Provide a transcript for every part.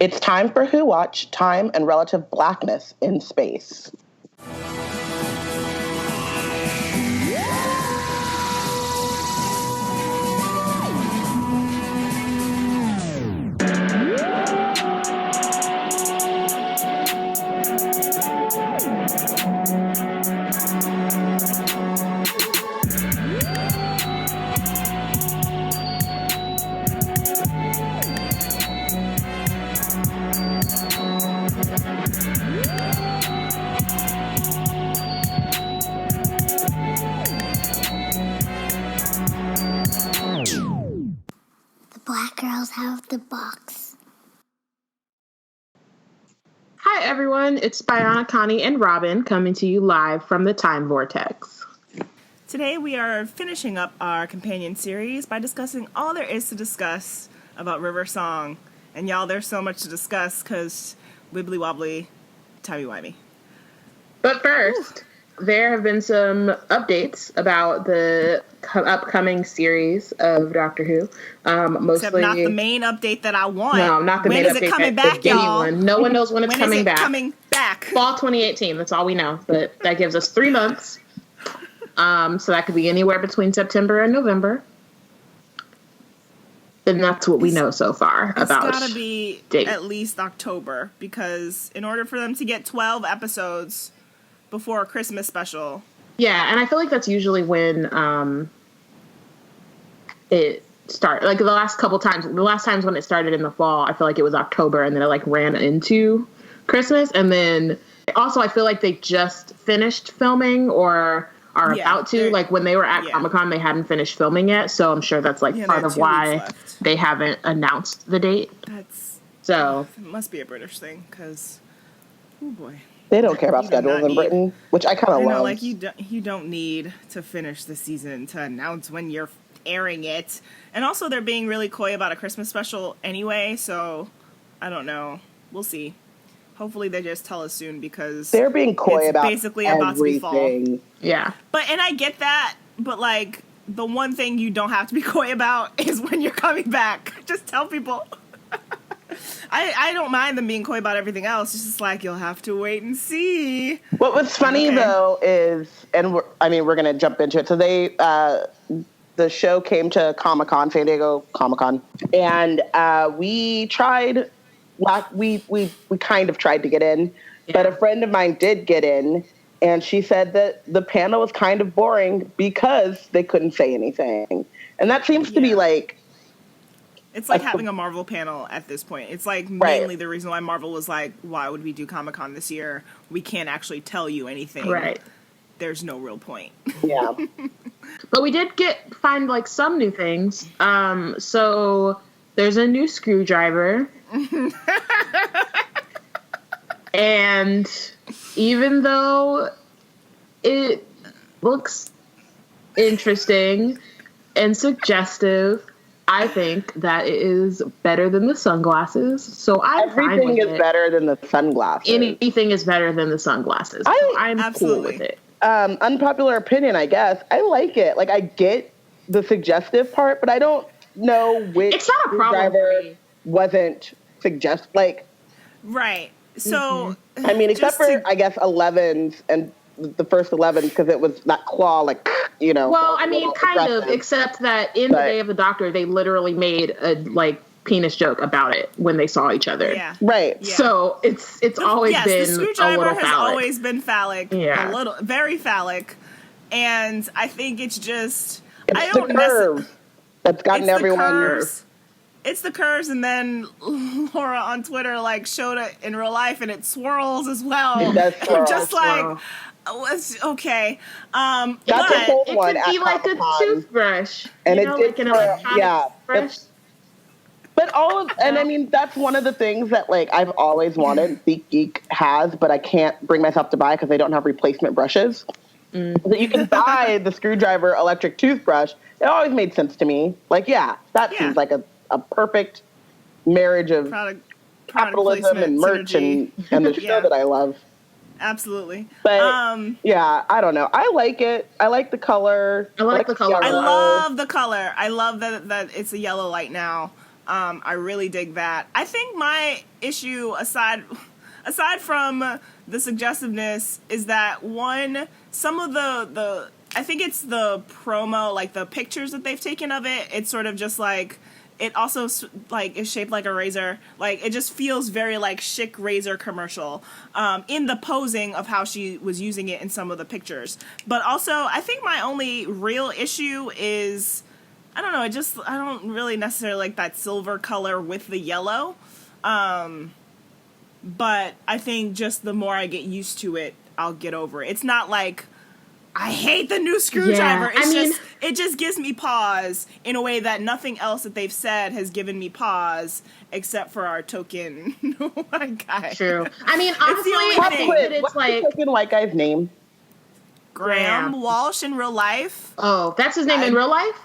It's time for Who Watch, Time and Relative Blackness in Space. Black girls have the box. Hi, everyone. It's Biana, Connie, and Robin coming to you live from the Time Vortex. Today we are finishing up our companion series by discussing all there is to discuss about River Song. And y'all, there's so much to discuss because wibbly wobbly, timey wimey. But first, there have been some updates about the upcoming series of Doctor Who. Mostly, except not the main update that I want. No, not the main update. When is it coming back, y'all? One. No one knows when it's coming back. Coming back? Fall 2018. That's all we know. But that gives us 3 months. So that could be anywhere between September and November. And that's what we know so far about. It's gotta be at least October, because in order for them to get 12 episodes before a Christmas special. Yeah, and I feel like that's usually when it started. Like the last times when it started in the fall, I feel like it was October, and then it like ran into Christmas. And then also I feel like they just finished filming or are about to. Like when they were at Comic-Con, they hadn't finished filming yet. So I'm sure that's like part of why they haven't announced the date. So it must be a British thing, because, oh boy. They don't care about schedules in Britain, which I kind of love. Like you don't need to finish the season to announce when you're airing it. And also they're being really coy about a Christmas special anyway, so I don't know. We'll see. Hopefully they just tell us soon, because they're being coy about basically about to be fall. Yeah. And I get that, but like the one thing you don't have to be coy about is when you're coming back. Just tell people. I don't mind them being coy about everything else. It's just like, you'll have to wait and see. What was funny, though, is, and we're going to jump into it. So the show came to Comic-Con, San Diego Comic-Con, and we tried, we kind of tried to get in, but a friend of mine did get in, and she said that the panel was kind of boring because they couldn't say anything. And that seems to be like, it's like having a Marvel panel at this point. It's like mainly the reason why Marvel was like, why would we do Comic-Con this year? We can't actually tell you anything. Right. There's no real point. Yeah. But we did find like some new things. So there's a new screwdriver. And even though it looks interesting and suggestive, I think that it is better than the sunglasses. So everything is better than the sunglasses. Anything is better than the sunglasses. I'm cool with it. Unpopular opinion, I guess. I like it. Like, I get the suggestive part, but I don't know which it's not a problem wasn't like. Right. So I mean, except for I guess 11s and the first 11 because it was that claw, like, you know. Well, I mean, kind of, except that in the Day of the Doctor, they literally made a like penis joke about it when they saw each other. Yeah. Right. Yeah. So it's always been the screwdriver a little has phallic. always been phallic. Yeah. Very phallic, and I think it's just it's the curve that's gotten everyone. It's the curves, and then Laura on Twitter like showed it in real life, and it swirls as well. It does swirl. Just like. Okay. That's a whole one. It could be like a toothbrush. And it did, like an electronic brush. But and I mean, that's one of the things that like I've always wanted. Geek has, but I can't bring myself to buy because they don't have replacement brushes. So you can buy the screwdriver electric toothbrush. It always made sense to me. Like, that seems like a perfect marriage of capitalism and merch and the show that I love. Absolutely. But I don't know. I like it. I like the color. I like the color. I love the color. I love that it's a yellow light now. I really dig that. I think my issue, aside from the suggestiveness, is that some of the I think it's the promo, like the pictures that they've taken of it. It's sort of just like, it also like is shaped like a razor. Like, it just feels very like chic razor commercial in the posing of how she was using it in some of the pictures. But also, I think my only real issue is, I don't know, I don't really necessarily like that silver color with the yellow. But I think just the more I get used to it, I'll get over it. It's not like I hate the new screwdriver. Yeah, It just gives me pause in a way that nothing else that they've said has given me pause, except for our token white guy. True. I mean, honestly, I think that it's What's like the token white guy's name? Graham Walsh in real life. Oh, that's his name in real life?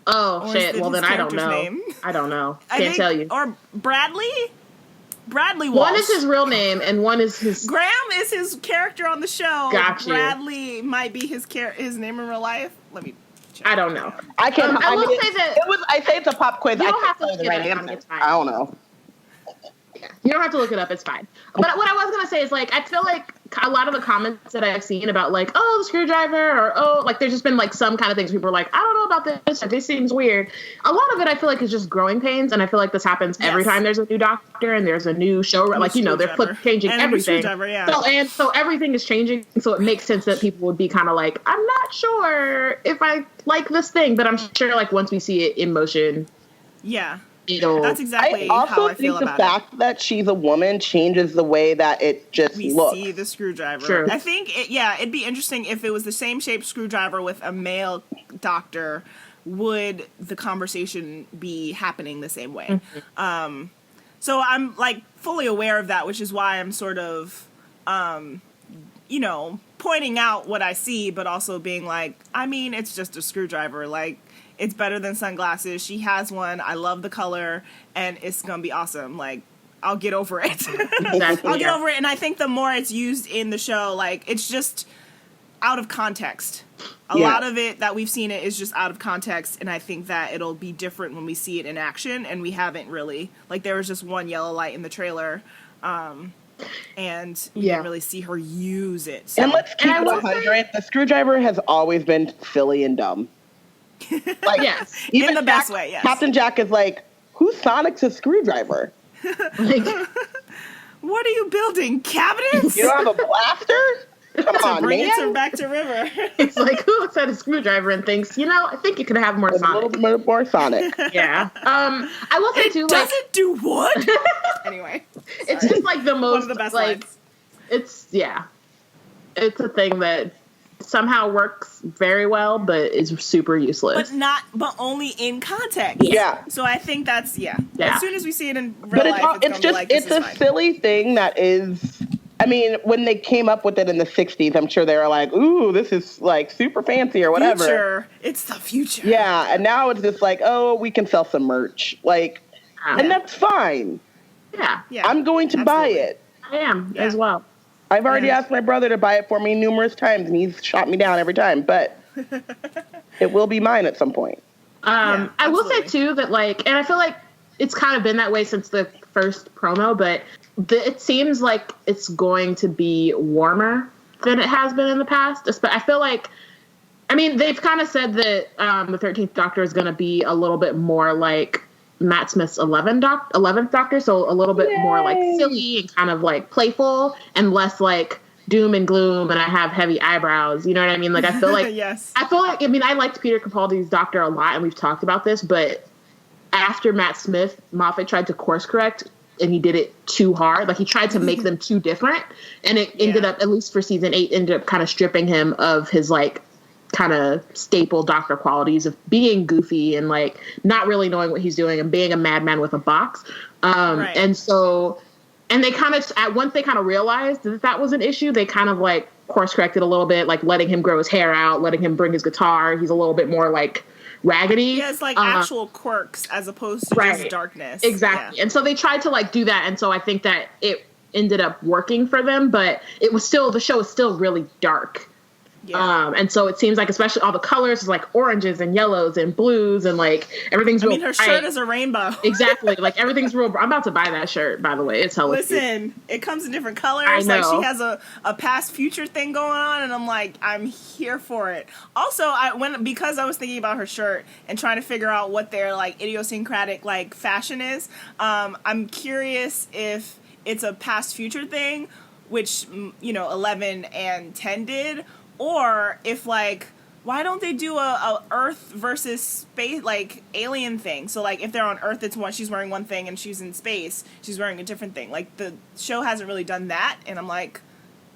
Oh, Or shit. is Well, his then I don't character's know. name? I don't know. I Can't think- tell you. Or Bradley Walsh. One is his real name, and one is his... Graham is his character on the show. Got you. Bradley might be his name in real life. Let me check. I don't know. I can't. I will say that... I say it's a pop quiz. You I don't can't have to tell you the look right it up. answer. It's fine. I don't know. You don't have to look it up. It's fine. But what I was going to say is, like, I feel like a lot of the comments that I've seen about, like, oh, the screwdriver, or, oh, like, there's just been, like, some kind of things people are like, I don't know about this, or this seems weird. A lot of it, I feel like, is just growing pains, and I feel like this happens every time there's a new doctor and there's a new show. Like, you know, they're changing and everything. Yeah. So everything is changing, so it makes sense that people would be kind of like, I'm not sure if I like this thing, but I'm sure, like, once we see it in motion, Yeah. that's exactly I also how I feel think the about fact that she's a woman changes the way that it just we looks. see the screwdriver. True. I think, it'd be interesting if it was the same shaped screwdriver with a male doctor. Would the conversation be happening the same way? Mm-hmm. So I'm, like, fully aware of that, which is why I'm sort of, pointing out what I see, but also being like, I mean, it's just a screwdriver. Like, it's better than sunglasses. She has one. I love the color, and it's gonna be awesome. Like, I'll get over it. Exactly, I'll get over it. And I think the more it's used in the show, like, it's just out of context. A lot of it that we've seen it is just out of context, and I think that it'll be different when we see it in action, and we haven't really. Like, there was just one yellow light in the trailer, and you didn't really see her use it. So. And let's keep it 100. The screwdriver has always been silly and dumb. Like, yes, even in the best Jack, way, yes. Captain Jack is like, who's Sonic's a screwdriver? like, What are you building? Cabinets? You don't have a blaster? Come on, Bring man. it back to River. it's like, who looks at a screwdriver and thinks, I think you could have more A little Sonic. bit more Sonic. Yeah. I will say too, like, Doesn't do what? Anyway, it's just like the most, one of the best like, lines. it's a thing that somehow works very well, but is super useless. But only in context. Yeah. So I think that's Yeah. As soon as we see it in real But life, it's just, like, it's this is a fine. silly thing that is, I mean, when they came up with it in the 60s, I'm sure they were like, ooh, this is like super fancy or whatever. Future. It's the future. Yeah, and now it's just like, oh, we can sell some merch. Like, and that's fine. Yeah. I'm going to buy absolutely. it. I am Yeah. as well. I've already asked my brother to buy it for me numerous times, and he's shot me down every time, but it will be mine at some point. I will say absolutely. too that, like, and I feel like it's kind of been that way since the first promo, but it seems like it's going to be warmer than it has been in the past. I feel like, I mean, they've kind of said that the 13th Doctor is going to be a little bit more like Matt Smith's 11th Doctor, so a little bit more like silly and kind of like playful and less like doom and gloom and I have heavy eyebrows. You know what I mean? Like, I feel like, Yes. I mean, I liked Peter Capaldi's Doctor a lot, and we've talked about this, but after Matt Smith, Moffat tried to course correct, and he did it too hard. Like, he tried to make them too different, and it ended up, at least for season 8, ended up kind of stripping him of his, like, kind of staple Doctor qualities of being goofy and, like, not really knowing what he's doing and being a madman with a box. Right. And so, and they kind of, once they kind of realized that that was an issue, they kind of, like, course corrected a little bit, like letting him grow his hair out, letting him bring his guitar. He's a little bit more, like, raggedy. He has, like, actual quirks as opposed to just darkness. Exactly. Yeah. And so they tried to, like, do that. And so I think that it ended up working for them, but it was still, the show is still really dark. Yeah. And so it seems like, especially all the colors, is like oranges and yellows and blues and like everything's real her bright. shirt is a rainbow. Exactly. Like everything's real. I'm about to buy that shirt, by the way. It's hella cute. Listen, it comes in different colors. I know. Like she has a past future thing going on, and I'm like, I'm here for it. Also, because I was thinking about her shirt and trying to figure out what their like idiosyncratic like fashion is. I'm curious if it's a past future thing, which 11 and 10 did. Or if, like, why don't they do a Earth versus space, like, alien thing? So, like, if they're on Earth, she's wearing one thing, and she's in space, she's wearing a different thing. Like, the show hasn't really done that, and I'm like,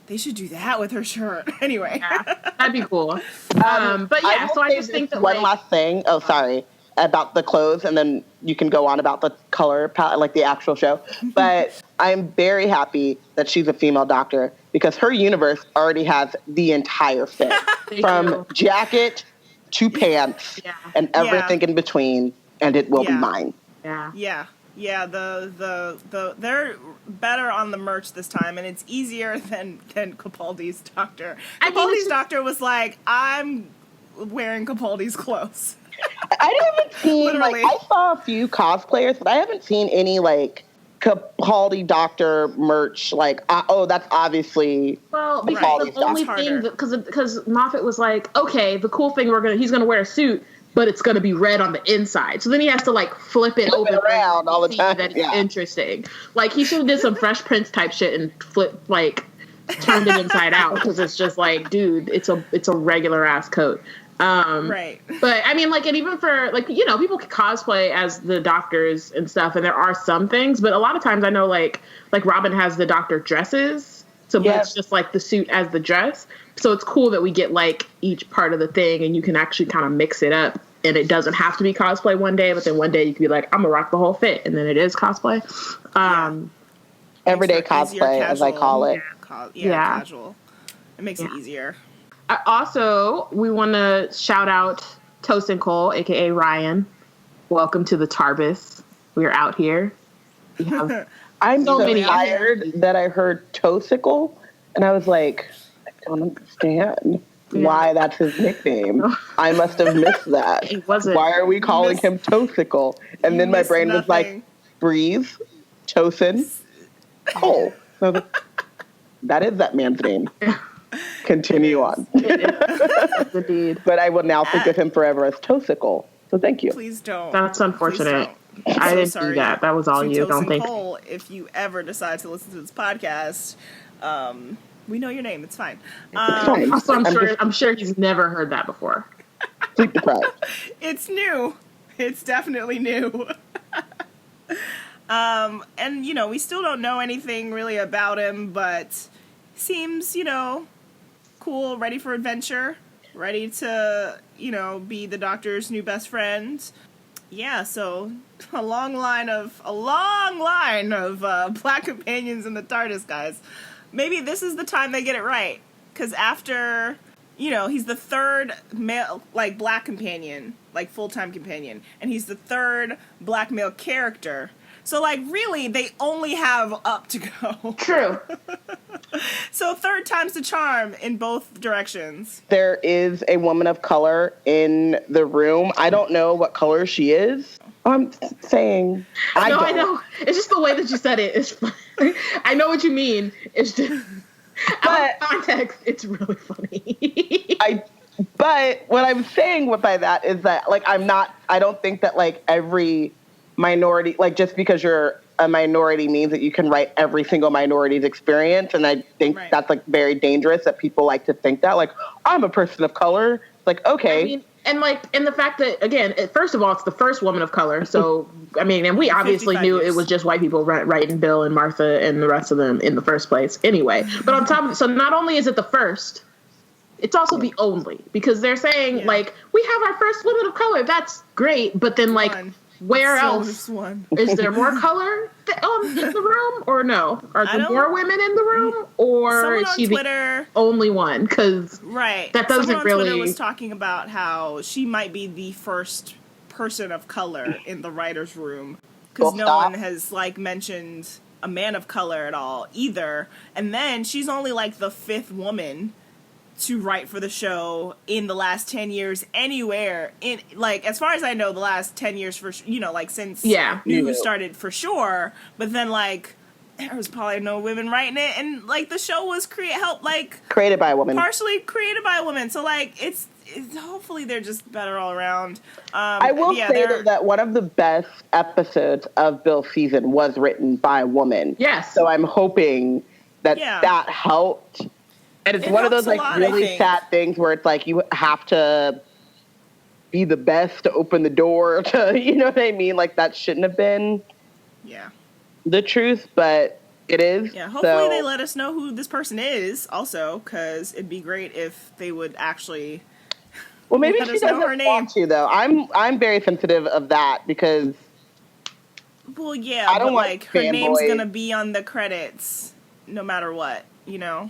they should do that with her shirt. Anyway. Yeah, that'd be cool. But yeah, so I just think that, one last thing. Oh, sorry. About the clothes, and then you can go on about the color palette, like the actual show. But I'm very happy that she's a female doctor because her universe already has the entire fit. From jacket to pants and everything in between, and it will be mine. Yeah. They're better on the merch this time, and it's easier than Capaldi's doctor. Capaldi's doctor was like, I'm wearing Capaldi's clothes. I haven't seen, I saw a few cosplayers, but I haven't seen any, Capaldi doctor merch, that's obviously because the only thing, because Moffat was like, okay, the cool thing he's gonna wear a suit, but it's gonna be red on the inside. So then he has to flip it open around all the time. That it's interesting. Like he should have did some Fresh Prince type shit and turned it inside out because it's just like, dude, it's a regular ass coat. Right. But I mean, and even for people can cosplay as the doctors and stuff, and there are some things, but a lot of times I know like Robin has the doctor dresses, so it's just like the suit as the dress. So it's cool that we get each part of the thing, and you can actually kind of mix it up, and it doesn't have to be cosplay one day, but then one day you can be like, I'm gonna rock the whole fit, and then it is cosplay. Everyday cosplay, as I call it. Casual. It makes it easier. Also, we want to shout out Tosin Cole, aka Ryan. Welcome to the Tarbis. We're out here. I'm so tired that I heard Tosicle, and I was like, I don't understand why that's his nickname. I must have missed that. It wasn't. Why are we calling him Tosicle? And then my brain was like, breathe, Tosin, Cole. So that is that man's name. Continue on. Indeed. But I will now think of him forever as Tosicle. So thank you. Please don't. That's unfortunate. I didn't do that. That was all you. Don't think. Cole, if you ever decide to listen to this podcast, we know your name. It's fine. Also, I'm sure he's never heard that before. Sleep deprived. It's new. It's definitely new. And we still don't know anything really about him, but seems cool, ready for adventure, ready to, be the Doctor's new best friend. Yeah, so a long line of Black companions in the TARDIS, guys. Maybe this is the time they get it right, because after, he's the third male, Black companion, full-time companion, and he's the third Black male character. So, really, they only have up to go. True. So, third time's the charm in both directions. There is a woman of color in the room. I don't know what color she is. I'm saying I know. It's just the way that you said it. It's funny. I know what you mean. It's just, out of context, it's really funny. But what I'm saying by that is that, I don't think that, every minority, just because you're a minority means that you can write every single minority's experience. And I think that's very dangerous that people like to think that I'm a person of color. Okay. I mean, and the fact that, again, first of all, it's the first woman of color. So, I mean, and we obviously knew it was just white people writing Bill and Martha and the rest of them in the first place anyway. But on top of it, so not only is it the first, it's also the only, because they're saying we have our first woman of color. That's great. But then where else? Is there more color in the room or no? Are there more women in the room, or is she the only one? Because that doesn't Someone on really. Twitter was talking about how she might be the first person of color in the writers' room, because no one has mentioned a man of color at all either. And then she's only the fifth woman to write for the show in the last 10 years anywhere. In, like, as far as I know, the last 10 years for, you know, like, since New started for sure. But then, like, there was probably no women writing it. And, like, the show was created by a woman. Partially created by a woman. So, like, it's hopefully they're just better all around. I will say though, that one of the best episodes of Bill's season was written by a woman. Yes. So I'm hoping that that helped. And it's one of those, like, really sad things where it's like you have to be the best to open the door to, you know what I mean? Like, that shouldn't have been the truth, but it is. Yeah, hopefully they let us know who this person is also, because it'd be great if they would actually... Well, maybe she doesn't want to, though. I'm very sensitive of that because... Well, yeah, I don't like, her name's going to be on the credits no matter what, you know?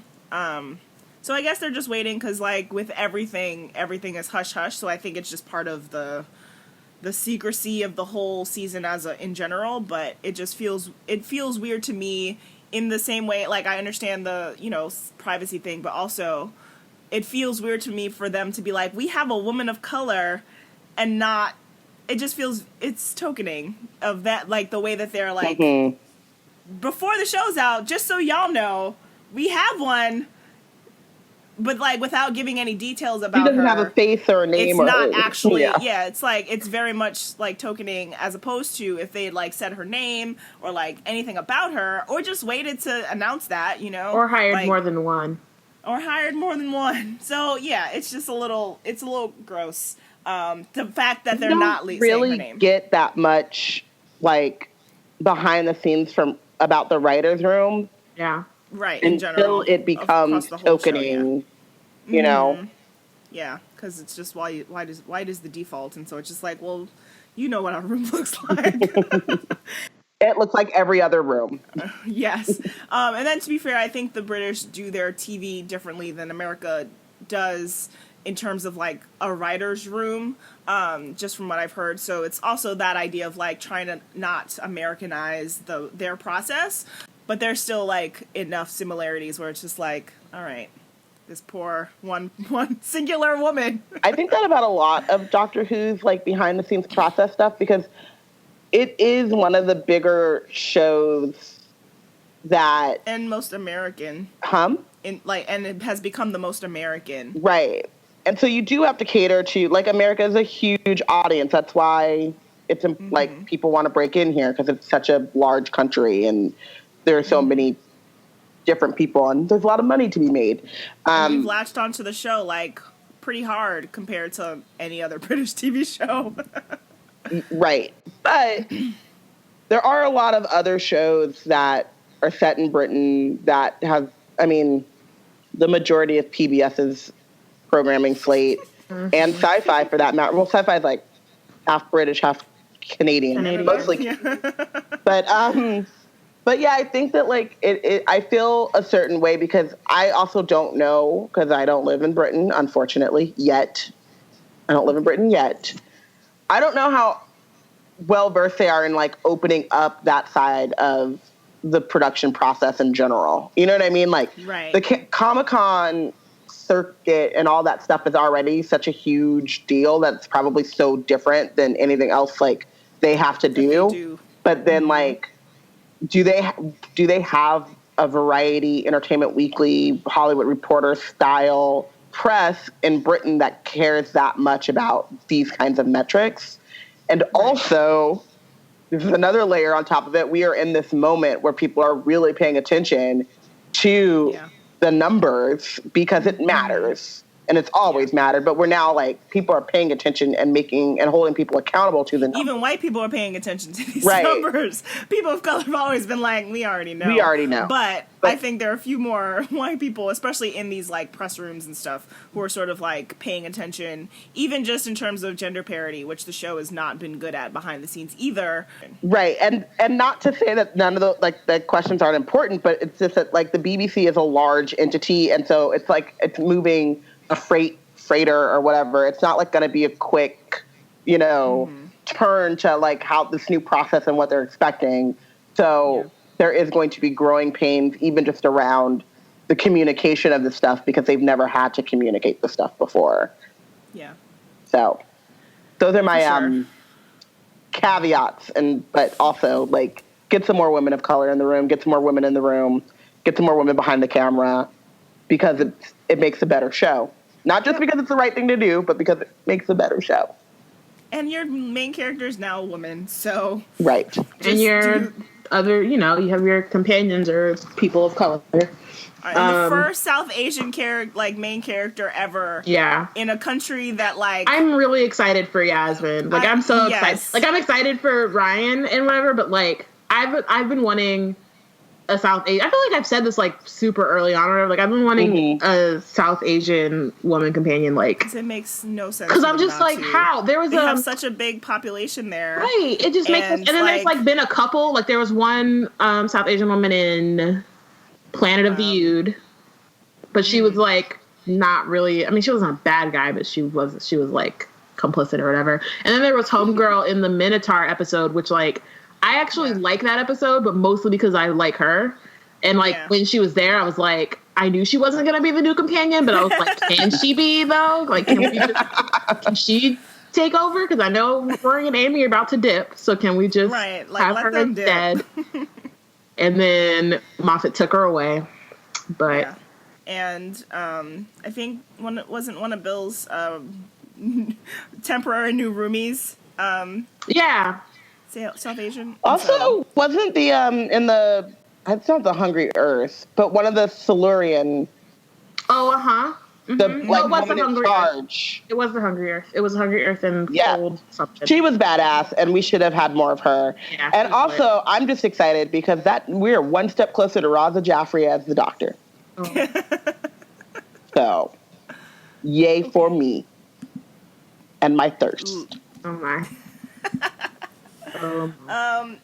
So I guess they're just waiting because, like, with everything is hush-hush, so I think it's just part of the secrecy of the whole season in general, but it just feels weird to me in the same way, like, I understand the, you know, privacy thing, but also... It feels weird to me for them to be like, we have a woman of color and not, it just feels, it's tokening of that, like the way that they're like, before the show's out, just so y'all know, we have one, but like without giving any details about her. She doesn't have a face or a name. It's not actually, it's like, it's very much like tokening as opposed to if they had like said her name or like anything about her or just waited to announce that, you know. Or hired more than one. Or hired more than one. So, yeah, it's just a little gross. The fact that they're not saying her name. Really get that much, like, behind the scenes about the writer's room. Yeah. Right, in general. Until it becomes tokening, you know? Yeah, because it's just white is the default. And so it's just like, well, you know what our room looks like. It looks like every other room. Yes. And then to be fair, I think the British do their TV differently than America does in terms of like a writer's room, just from what I've heard. So it's also that idea of like trying to not Americanize their process, but there's still like enough similarities where it's just like, all right, this poor one singular woman. I think that about a lot of Doctor Who's like behind the scenes process stuff because it is one of the bigger shows that... And most American. And it has become the most American. Right. And so you do have to cater to... Like, America is a huge audience. That's why it's, like, people want to break in here because it's such a large country and there are so many different people and there's a lot of money to be made. And we've latched onto the show, like, pretty hard compared to any other British TV show. Right. But there are a lot of other shows that are set in Britain that have, I mean, the majority of PBS's programming slate and sci-fi for that matter. Well, sci-fi is like half British, half Canadian. Mostly. But yeah, I think that like I feel a certain way because I also don't know because I don't live in Britain, unfortunately, yet. I don't live in Britain yet. I don't know how well-versed they are in, like, opening up that side of the production process in general. You know what I mean? Like, the Comic-Con circuit and all that stuff is already such a huge deal that's probably so different than anything else, like, they have to do. But then, like, do they have a Variety, Entertainment Weekly, Hollywood Reporter style press in Britain that cares that much about these kinds of metrics? And also, this is another layer on top of it. We are in this moment where people are really paying attention to the numbers because it matters. And it's always mattered, but we're now like people are paying attention and holding people accountable to the numbers. Even white people are paying attention to these numbers. People of color have always been like, we already know. But I think there are a few more white people, especially in these like press rooms and stuff, who are sort of like paying attention, even just in terms of gender parity, which the show has not been good at behind the scenes either. Right, and not to say that none of the questions aren't important, but it's just that like the BBC is a large entity, and so it's like it's moving a freighter or whatever. It's not like going to be a quick, turn to like how this new process and what they're expecting. So there is going to be growing pains even just around the communication of the stuff because they've never had to communicate the stuff before. Yeah. So those are my sure. caveats, but also like get some more women of color in the room, get some more women in the room, get some more women behind the camera, because it makes a better show. Not just because it's the right thing to do, but because it makes a better show. And your main character is now a woman, so right. And your other, you have your companions or people of color. And the first South Asian main character ever. Yeah. In a country that I'm really excited for Yasmin. Like I'm so excited. Like I'm excited for Ryan and whatever, but like I've been wanting a South Asian. I feel like I've said this like super early on or whatever. Like I've been wanting a South Asian woman companion. Like because it makes no sense. Because I'm just like, how they have such a big population there, right? It just makes sense. And then there's like been a couple. Like there was one South Asian woman in Planet of the Ood, but she was like not really. I mean, she wasn't a bad guy, but she was like complicit or whatever. And then there was Homegirl in the Minotaur episode, which like. I actually like that episode, but mostly because I like her. And, like, when she was there, I was like, I knew she wasn't going to be the new companion, but I was like, can she be, though? Like, can she take over? Because I know Rory and Amy are about to dip, so can we just have her instead? And then Moffat took her away. But... Yeah. And I think wasn't one of Bill's temporary new roomies. Yeah. South Asian. Also, wasn't the it's not the Hungry Earth, but one of the Silurian. Oh, uh-huh. Mm-hmm. The woman in charge. It was the Hungry Earth. It was Hungry Earth and Cold something. She was badass, and we should have had more of her. Yeah, and also, I'm just excited because we're one step closer to Raza Jaffrey as the Doctor. Oh. So, yay for me and my thirst. Ooh. Oh my.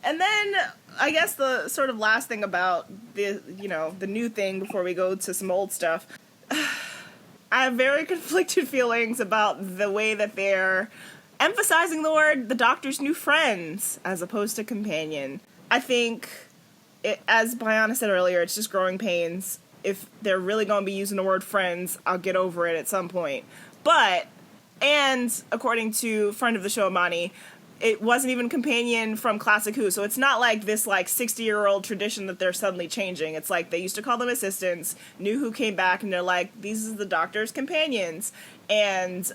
And then I guess the sort of last thing about the new thing before we go to some old stuff, I have very conflicted feelings about the way that they're emphasizing the word the Doctor's new friends as opposed to companion. I think, as Biana said earlier, it's just growing pains. If they're really going to be using the word friends, I'll get over it at some point. But, and according to friend of the show, Amani, it wasn't even companion from Classic Who, so it's not like this 60-year-old tradition that they're suddenly changing. It's like they used to call them assistants, New Who came back, and they're like, these are the Doctor's companions. And,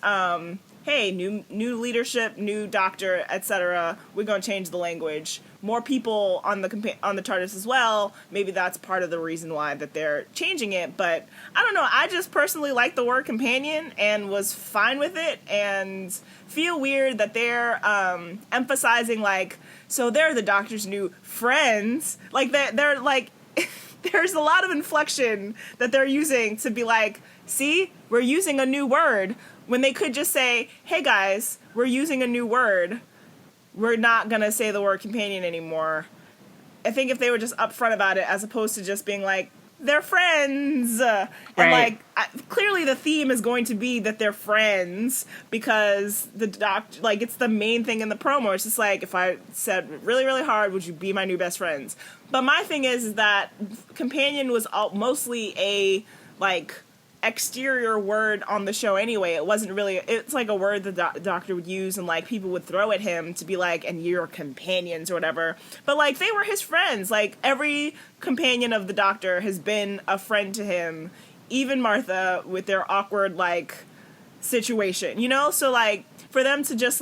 hey, new leadership, new Doctor, etc. We're going to change the language. More people on the TARDIS as well. Maybe that's part of the reason why that they're changing it. But I don't know. I just personally like the word companion and was fine with it, and feel weird that they're emphasizing so they're the Doctor's new friends. Like they're like there's a lot of inflection that they're using to be like, see, we're using a new word, when they could just say, hey guys, we're using a new word. We're not going to say the word companion anymore. I think if they were just upfront about it, as opposed to just being like, they're friends. And clearly the theme is going to be that they're friends because the Doctor, it's the main thing in the promo. It's just like, if I said really, really hard, would you be my new best friends? But my thing is that companion was mostly a, exterior word on the show anyway. It wasn't really, it's like a word the Doctor would use and people would throw at him to be like, and you're companions or whatever, but they were his friends. Every companion of the Doctor has been a friend to him, even Martha with their awkward situation, so for them to just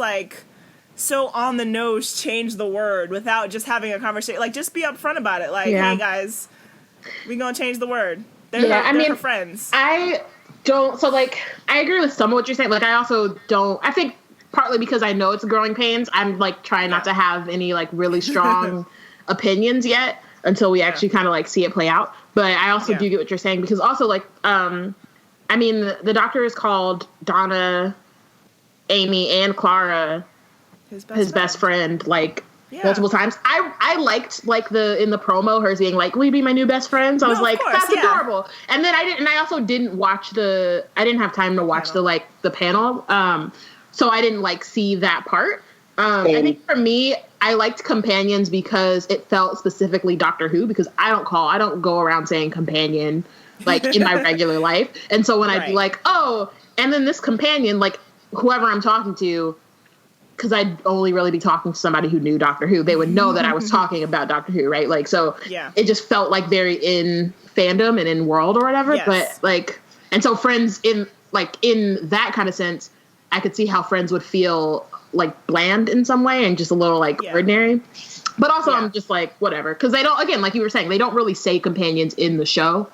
so on the nose change the word without just having a conversation, just be upfront about it, hey guys, we gonna change the word. They're her friends. I don't, I agree with some of what you're saying. I also don't, I think partly because I know it's growing pains, I'm, trying not to have any, really strong opinions yet until we actually kind of, see it play out. But I also do get what you're saying because also, the Doctor is called Donna, Amy, and Clara his best friend, multiple times. I liked in the promo hers being like, will you be my new best friends? I was like, course, that's adorable. And then I also didn't watch I didn't have time to watch the panel. So I didn't see that part. I think for me, I liked companions because it felt specifically Doctor Who, because I don't go around saying companion like in my regular life. And so when I'd be like, oh, and then this companion, like whoever I'm talking to, because I'd only really be talking to somebody who knew Doctor Who, they would know that I was talking about Doctor Who, right? Like, so it just felt like very in fandom and in world or whatever. Yes. But like, and so Friends in that kind of sense, I could see how Friends would feel like bland in some way and just a little like ordinary. But also I'm just like, whatever. Because they don't, again, like you were saying, they don't really say companions in the show.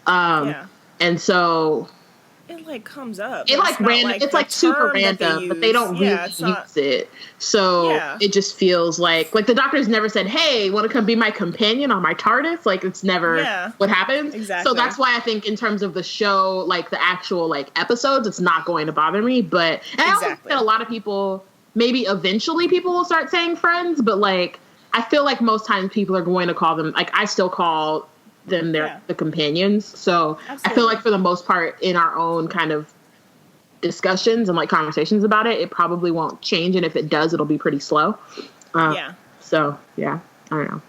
And so it like comes up. It like random. It's like super random, but they don't really use it. So it just feels like the Doctor's never said, "Hey, want to come be my companion on my TARDIS?" Like it's never what happens. Exactly. So that's why I think in terms of the show, like the actual like episodes, it's not going to bother me. But and I also think that a lot of people, maybe eventually people will start saying friends, but like I feel like most times people are going to call them, like I still call them the companions. So I feel like for the most part in our own kind of discussions and like conversations about it, it probably won't change. And if it does, it'll be pretty slow. So I don't know.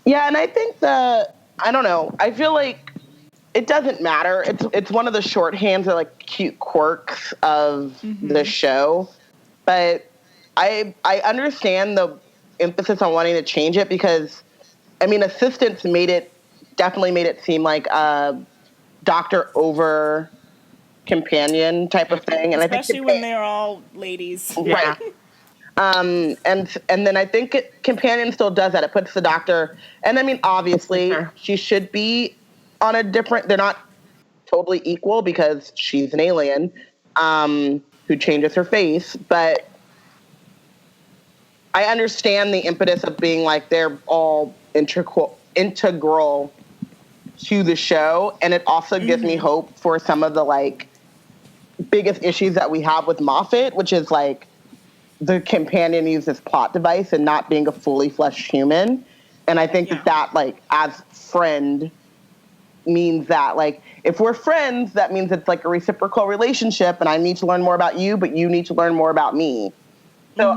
Yeah. And I think I don't know. I feel like it doesn't matter. It's one of the shorthands or like cute quirks of the show. But I understand the emphasis on wanting to change it because, I mean, assistants definitely made it seem like a doctor over companion type of thing. And especially when they're all ladies. Right. And then I think companion still does that. It puts the doctor, and I mean, obviously she should be on a different, they're not totally equal because she's an alien who changes her face, but I understand the impetus of being like they're all integral to the show, and it also gives me hope for some of the like biggest issues that we have with Moffat, which is like the companion uses plot device and not being a fully fleshed human. And I think that like as friend means that like if we're friends, that means it's like a reciprocal relationship, and I need to learn more about you, but you need to learn more about me. So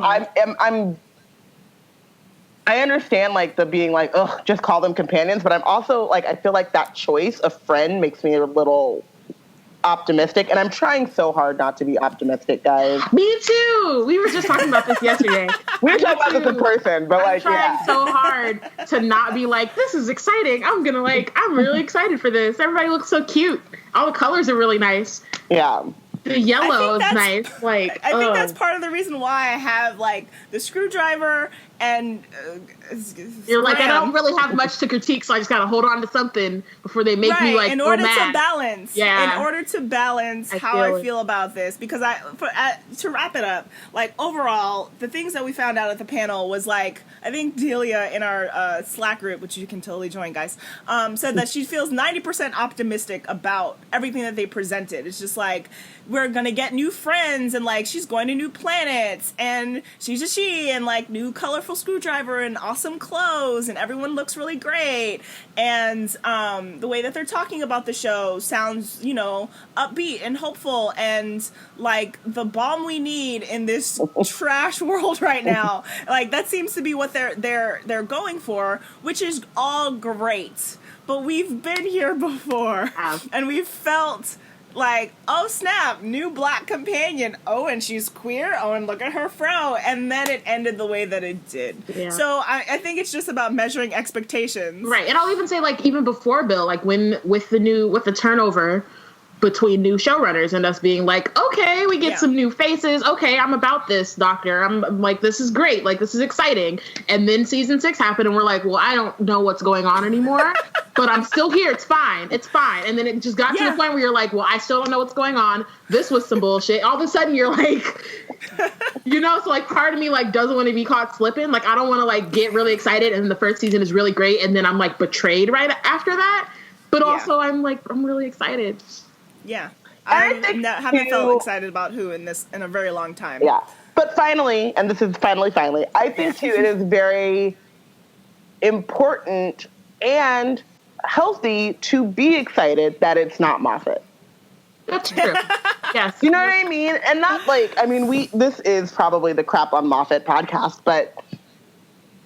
I understand like the being like, ugh, just call them companions, but I'm also like, I feel like that choice of friend makes me a little optimistic, and I'm trying so hard not to be optimistic, guys. Me too. We were just talking about this yesterday. We were talking about this in person, but I'm trying so hard to not be like, this is exciting. I'm really excited for this. Everybody looks so cute. All the colors are really nice. Yeah. The yellow is nice. Like I think that's part of the reason why I have like the screwdriver and you're like, I don't really have much to critique, so I just gotta hold on to something before they make me like in order mad. to balance. Yeah. In order to balance how I feel about this, because to wrap it up, like overall, the things that we found out at the panel was like, I think Delia in our Slack group, which you can totally join, guys, said that she feels 90% optimistic about everything that they presented. It's just like, we're gonna get new friends, and like she's going to new planets, and she's a she, and like new colorful screwdriver and awesome clothes, and everyone looks really great, and the way that they're talking about the show sounds, you know, upbeat and hopeful, and like the bomb we need in this trash world right now. Like that seems to be what they're going for, which is all great. But we've been here before, and we've felt like, oh snap, new black companion. Oh, and she's queer. Oh, and look at her fro. And then it ended the way that it did. Yeah. So I think it's just about measuring expectations. Right. And I'll even say, like, even before Bill, like when with the turnover between new showrunners and us being like, okay, we get some new faces. Okay, I'm about this, Doctor. I'm like, this is great. Like, this is exciting. And then season 6 happened, and we're like, well, I don't know what's going on anymore, but I'm still here. It's fine. It's fine. And then it just got to the point where you're like, well, I still don't know what's going on. This was some bullshit. All of a sudden, you're like, you know, so like part of me like doesn't want to be caught slipping. Like, I don't want to like get really excited, and the first season is really great, and then I'm like betrayed right after that. But also, I'm really excited. Yeah, I haven't felt excited about Who in a very long time. Yeah, but finally, and this is finally, I think too it is very important and healthy to be excited that it's not Moffat. That's true. Yes, you know what I mean, and not like, I mean, this is probably the crap on Moffat podcast, but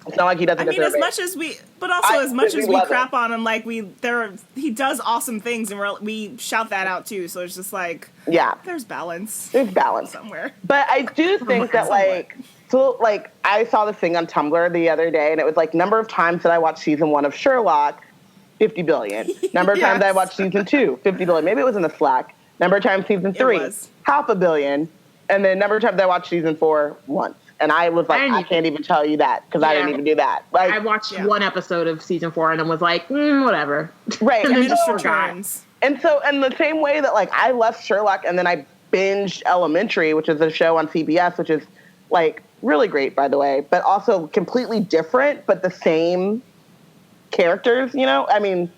it's not like he doesn't deserve it. But also, as much as we love crap on him, like he does awesome things, and we shout that out too. So it's just like, there's balance. There's balance somewhere. But I do think that I saw this thing on Tumblr the other day, and it was like number of times that I watched season 1 of Sherlock, 50 billion. Number of times I watched season 2, 50 billion. Maybe it was in the Slack. Number of times season 3, 500 million. And then number of times I watched season 4 once. And I was like, I can't even tell you that because I didn't even do that. Like, I watched one episode of season 4 and then was like, whatever. Right. And then just returns. And so, in the same way that like I left Sherlock and then I binged Elementary, which is a show on CBS, which is like really great, by the way, but also completely different, but the same characters, you know? I mean,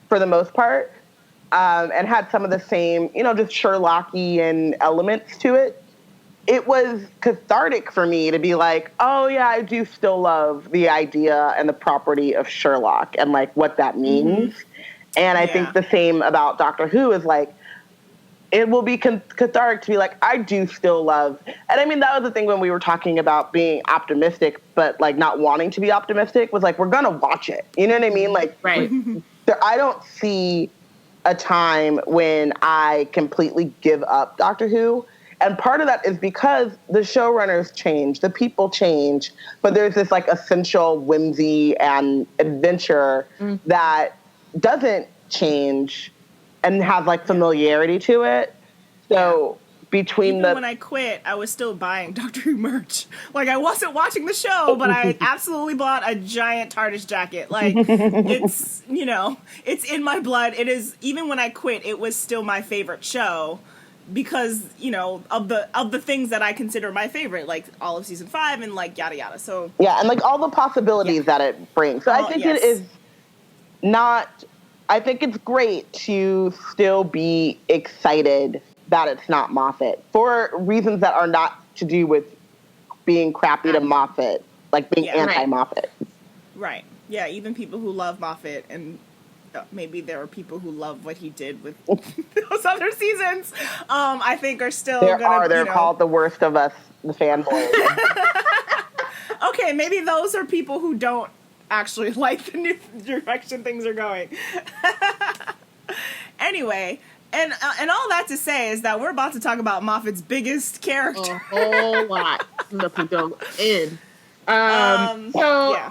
for the most part, and had some of the same, you know, just Sherlockian elements to it. It was cathartic for me to be like, oh, yeah, I do still love the idea and the property of Sherlock and, like, what that means. And I think the same about Doctor Who is, like, it will be cathartic to be like, I do still love. And, I mean, that was the thing when we were talking about being optimistic but, like, not wanting to be optimistic was, like, we're going to watch it. You know what I mean? Like, I don't see a time when I completely give up Doctor Who. And part of that is because the showrunners change, the people change, but there's this like essential whimsy and adventure that doesn't change and have like familiarity to it. So between when I quit, I was still buying Doctor Who merch. Like I wasn't watching the show, but I absolutely bought a giant TARDIS jacket. Like it's, you know, it's in my blood. It is, even when I quit, it was still my favorite show. Because, you know, of the things that I consider my favorite, like all of season 5 and like yada yada. So and like all the possibilities that it brings. So I think it is not. I think it's great to still be excited that it's not Moffat for reasons that are not to do with being crappy to Moffat, like being anti-Moffat. Right. Yeah. Even people who love Moffat and. Maybe there are people who love what he did with those other seasons. I think are still they're called the worst of us, the fanboys. Okay, maybe those are people who don't actually like the new direction things are going. Anyway, and all that to say is that we're about to talk about Moffat's biggest character. A whole lot to go in.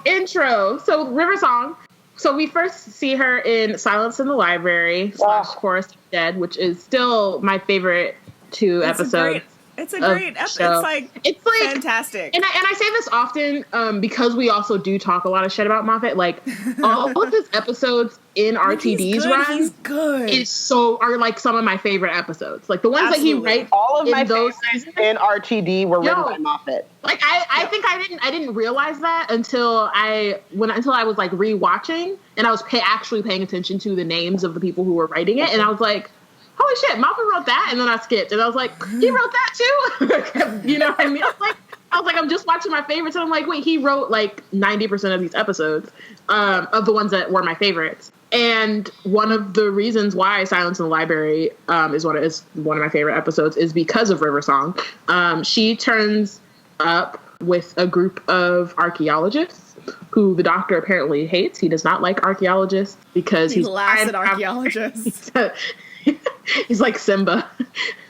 Intro. So River Song. So we first see her in Silence in the Library / Chorus of Dead, which is still my favorite 2 episodes. It's a great episode. It's like fantastic. And I say this often because we also do talk a lot of shit about Moffat. Like all of his episodes in RTD's run are like some of my favorite episods. Like the ones that he writes. All of my favorites in RTD were written by Moffat. Like I think I didn't realize that until I was like rewatching and I was actually paying attention to the names of the people who were writing it, and I was like, holy shit, Moffat wrote that, and then I skipped, and I was like, he wrote that too? You know what I mean? I was like, I'm just watching my favorites, and I'm like, wait, he wrote like 90% of these episodes, of the ones that were my favorites. And one of the reasons why Silence in the Library is one of my favorite episodes is because of River Song. She turns up with a group of archaeologists who the Doctor apparently hates. He does not like archaeologists because he laughs at archaeologists. He's like Simba.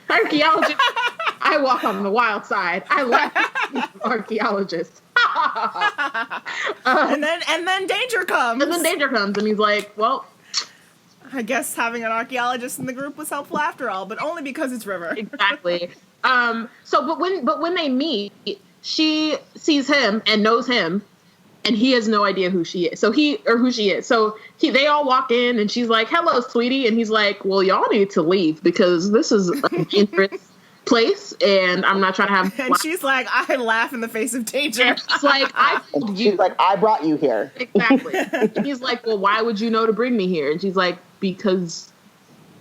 Archaeologist. I walk on the wild side. I like archaeologists. And then danger comes. And he's like, well, I guess having an archaeologist in the group was helpful after all, but only because it's River. Exactly. But when they meet, she sees him and knows him, and he has no idea who she is. So they all walk in, and she's like, "Hello, sweetie," and he's like, "Well, y'all need to leave because this is a dangerous place, and I'm not trying to have." And she's like, "I laugh in the face of danger." And she's like, She's like, "I brought you here." Exactly. And he's like, "Well, why would you know to bring me here?" And she's like, "Because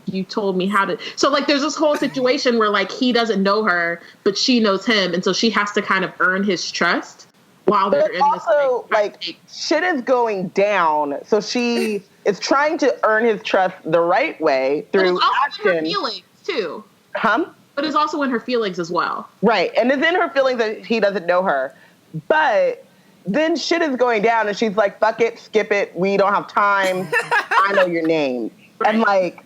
you told me how to." So like, there's this whole situation where like he doesn't know her, but she knows him, and so she has to kind of earn his trust. While they're in this shit is going down, so she is trying to earn his trust the right way through action. Her feelings too. But it's also in her feelings as well. Right, and it's in her feelings that he doesn't know her. But then shit is going down, and she's like, fuck it, skip it, we don't have time, I know your name. Right. And, like,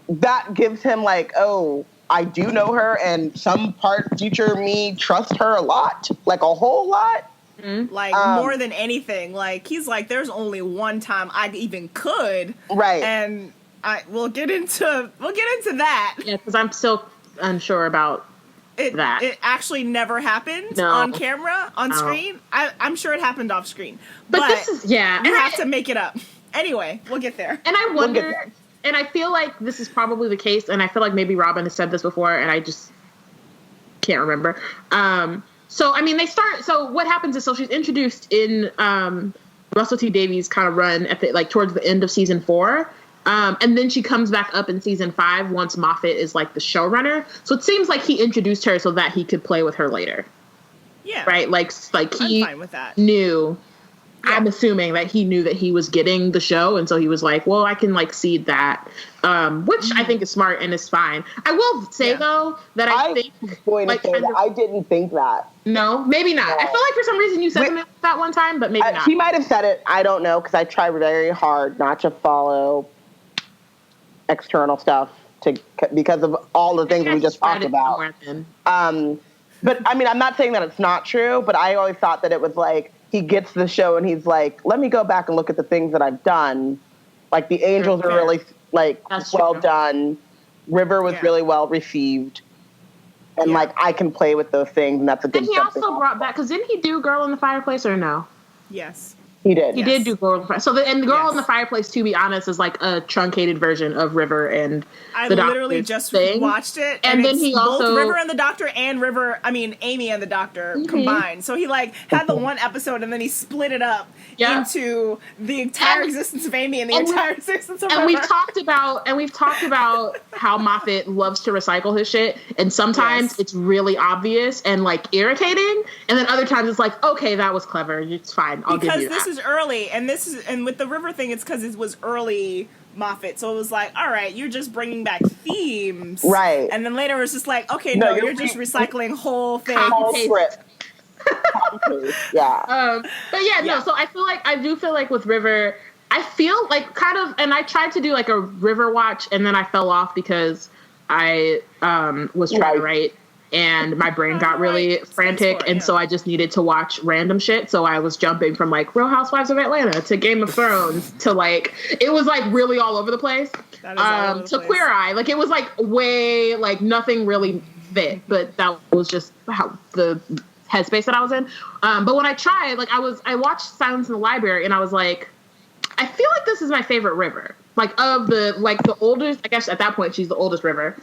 that gives him, like, oh, I do know her, and some part future me trusts her a lot, like a whole lot. Mm-hmm. Like, more than anything. Like, he's like, there's only one time I even could. Right. And we'll get into that. Yeah, because I'm still unsure about that. It actually never happened on camera, on screen. I'm sure it happened off screen. But this is, you have to make it up. Anyway, we'll get there. And I wonder, and I feel like this is probably the case, and I feel like maybe Robin has said this before, and I just can't remember. So, I mean, so what happens is, so she's introduced in Russell T Davies' kind of run at towards the end of season 4. And then she comes back up in season 5 once Moffat is like the showrunner. So it seems like he introduced her so that he could play with her later. Yeah. Right? Like he I'm fine with that. knew. Yeah. I'm assuming that he knew that he was getting the show, and so he was like, well, I can like seed that. Which I think is smart and is fine. I will say though that I think I didn't think that. No, maybe not. No. I feel like for some reason you said something that one time, but maybe not. He might have said it. I don't know, because I try very hard not to follow external stuff because of all the things we just talked about. But I mean, I'm not saying that it's not true, but I always thought that it was like he gets the show and he's like, let me go back and look at the things that I've done. Like the Angels are really well done. River was really well received. And like I can play with those things, and that's a good. And he also brought back, because didn't he do Girl in the Fireplace or no? Yes. He did. He did do Girl in the Fireplace. So the Girl in the Fireplace, to be honest, is like a truncated version of River and the Doctor. I literally just watched it. And then he also... both River and the Doctor and Amy and the Doctor combined. So he like had the one episode and then he split it up into the entire existence of Amy and the entire existence of River. And we've talked about how Moffat loves to recycle his shit. And sometimes it's really obvious and like irritating. And then other times it's like, okay, that was clever. It's fine. I'll give you that. Because this is early, and with the River thing, it's because it was early Moffat, so it was like, all right, you're just bringing back themes, right? And then later it was just like, okay, no, you're just recycling whole things. Yeah. So I do feel like with River, I feel like kind of, and I tried to do like a River watch, and then I fell off because I was trying to write. And my brain got really frantic, and so I just needed to watch random shit. So I was jumping from like Real Housewives of Atlanta to Game of Thrones to like, it was like really all over the place. To Queer Eye, like it was like way like nothing really fit, but that was just how the headspace that I was in. But when I tried, like I watched Silence in the Library, and I was like, I feel like this is my favorite River. Like of the oldest, I guess at that point she's the oldest River.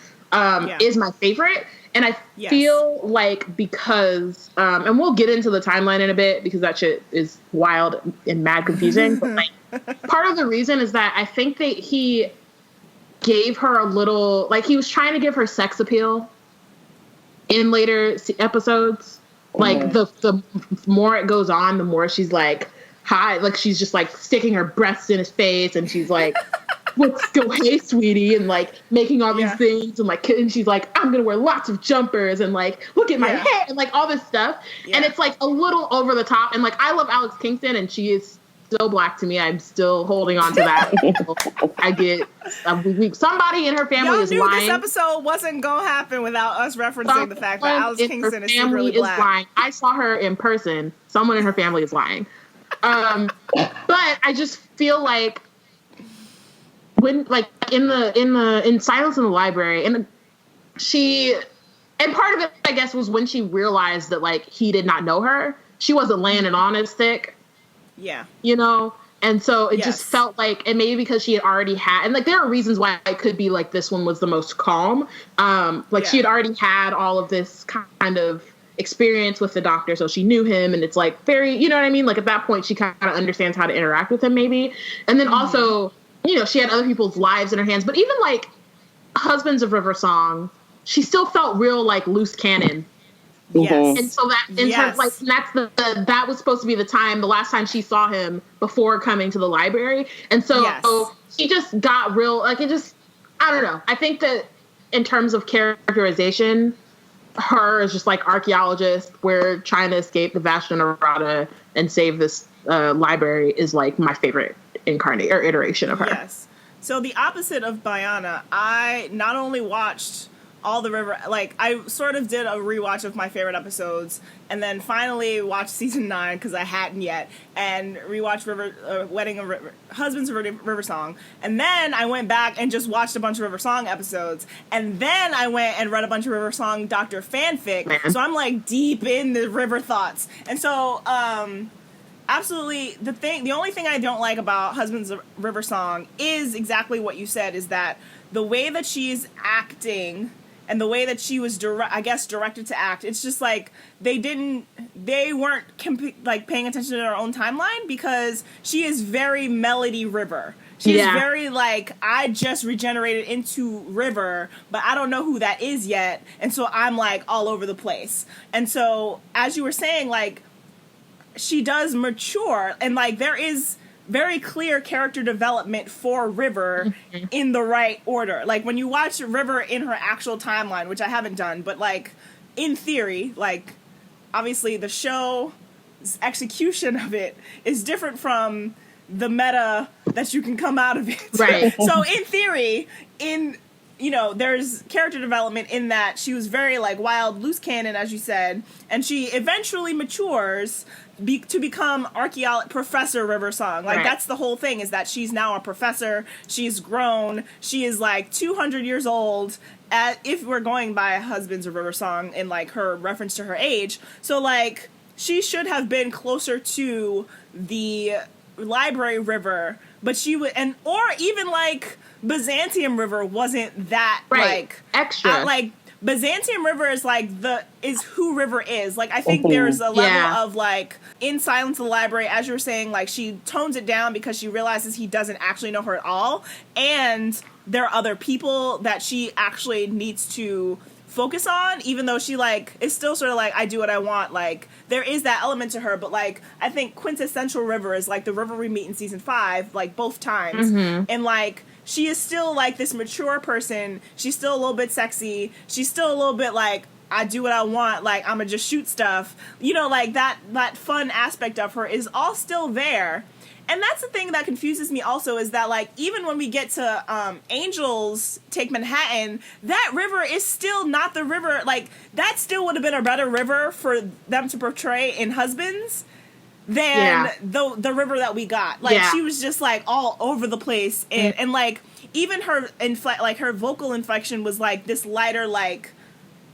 Is my favorite. And I feel like because, and we'll get into the timeline in a bit because that shit is wild and mad confusing. But like, part of the reason is that I think that he gave her a little, like he was trying to give her sex appeal in later episodes. Like the more it goes on, the more she's like high, like she's just like sticking her breasts in his face, and she's like, let's go, hey sweetie, and like making all these things, and like, and she's like, I'm gonna wear lots of jumpers, and like look at my hair, and like all this stuff, and it's like a little over the top. And like I love Alex Kingston, and she is so Black to me. I'm still holding on to that. I get somebody in her family is lying. This episode wasn't gonna happen without us referencing the fact that Alex Kingston is secretly Black. Lying. I saw her in person. Someone in her family is lying. But I just feel like when, like in Silence in the Library, and part of it, I guess, was when she realized that like he did not know her. She wasn't landing on his stick. Yeah. You know? And so it just felt like, and maybe because she had already had, and like there are reasons why it could be like this one was the most calm. She had already had all of this kind of experience with the Doctor, so she knew him, and it's like very, you know what I mean? Like at that point, she kind of understands how to interact with him, maybe. And then also, you know, she had other people's lives in her hands. But even like Husbands of River Song, she still felt real like loose cannon. Yes. And so that in terms, like, that's that was supposed to be the last time she saw him before coming to the library. And so she just got real, like, it just, I don't know. I think that in terms of characterization, her is just like archaeologist, we're trying to escape the Vashta Nerada and save this library is like my favorite incarnate or iteration of her. Yes. So the opposite of Bayana, I not only watched all the River, like I sort of did a rewatch of my favorite episodes, and then finally watched season 9 because I hadn't yet, and rewatched Husbands of River Song, and then I went back and just watched a bunch of River Song episodes, and then I went and read a bunch of River Song Doctor fanfic. Man. So I'm like deep in the River thoughts, and so absolutely, the only thing I don't like about Husbands of River Song is exactly what you said, is that the way that she's acting and the way that she was directed to act, it's just like they weren't paying attention to their own timeline, because she is very Melody River. She's very like, I just regenerated into River, but I don't know who that is yet, and so I'm like all over the place. And so, as you were saying, like, she does mature, and like there is very clear character development for River in the right order. Like when you watch River in her actual timeline, which I haven't done, but like in theory, like obviously the show's execution of it is different from the meta that you can come out of it. Right. So in theory, there's character development in that she was very like wild, loose cannon, as you said, and she eventually matures to become Professor River Song. Like, that's the whole thing, is that she's now a professor. She's grown. She is like 200 years old, if we're going by Husbands of River Song in like her reference to her age. So like she should have been closer to the library River, but she would, or even like Byzantium River wasn't that like extra. Like Byzantium River is like is who River is. Like I think there's a level of like in Silence of the Library, as you were saying, like she tones it down because she realizes he doesn't actually know her at all, and there are other people that she actually needs to focus on, even though she like is still sort of like, I do what I want. Like there is that element to her, but like I think quintessential River is like the River we meet in season 5, like both times, and like she is still like this mature person. She's still a little bit sexy. She's still a little bit like, I do what I want. Like, I'm gonna just shoot stuff. Like that fun aspect of her is all still there. And that's the thing that confuses me also, is that like even when we get to Angels Take Manhattan, that River is still not the River. Like that still would have been a better River for them to portray in Husbands than the River that we got. Like she was just like all over the place, and like even her her vocal inflection was like this lighter, like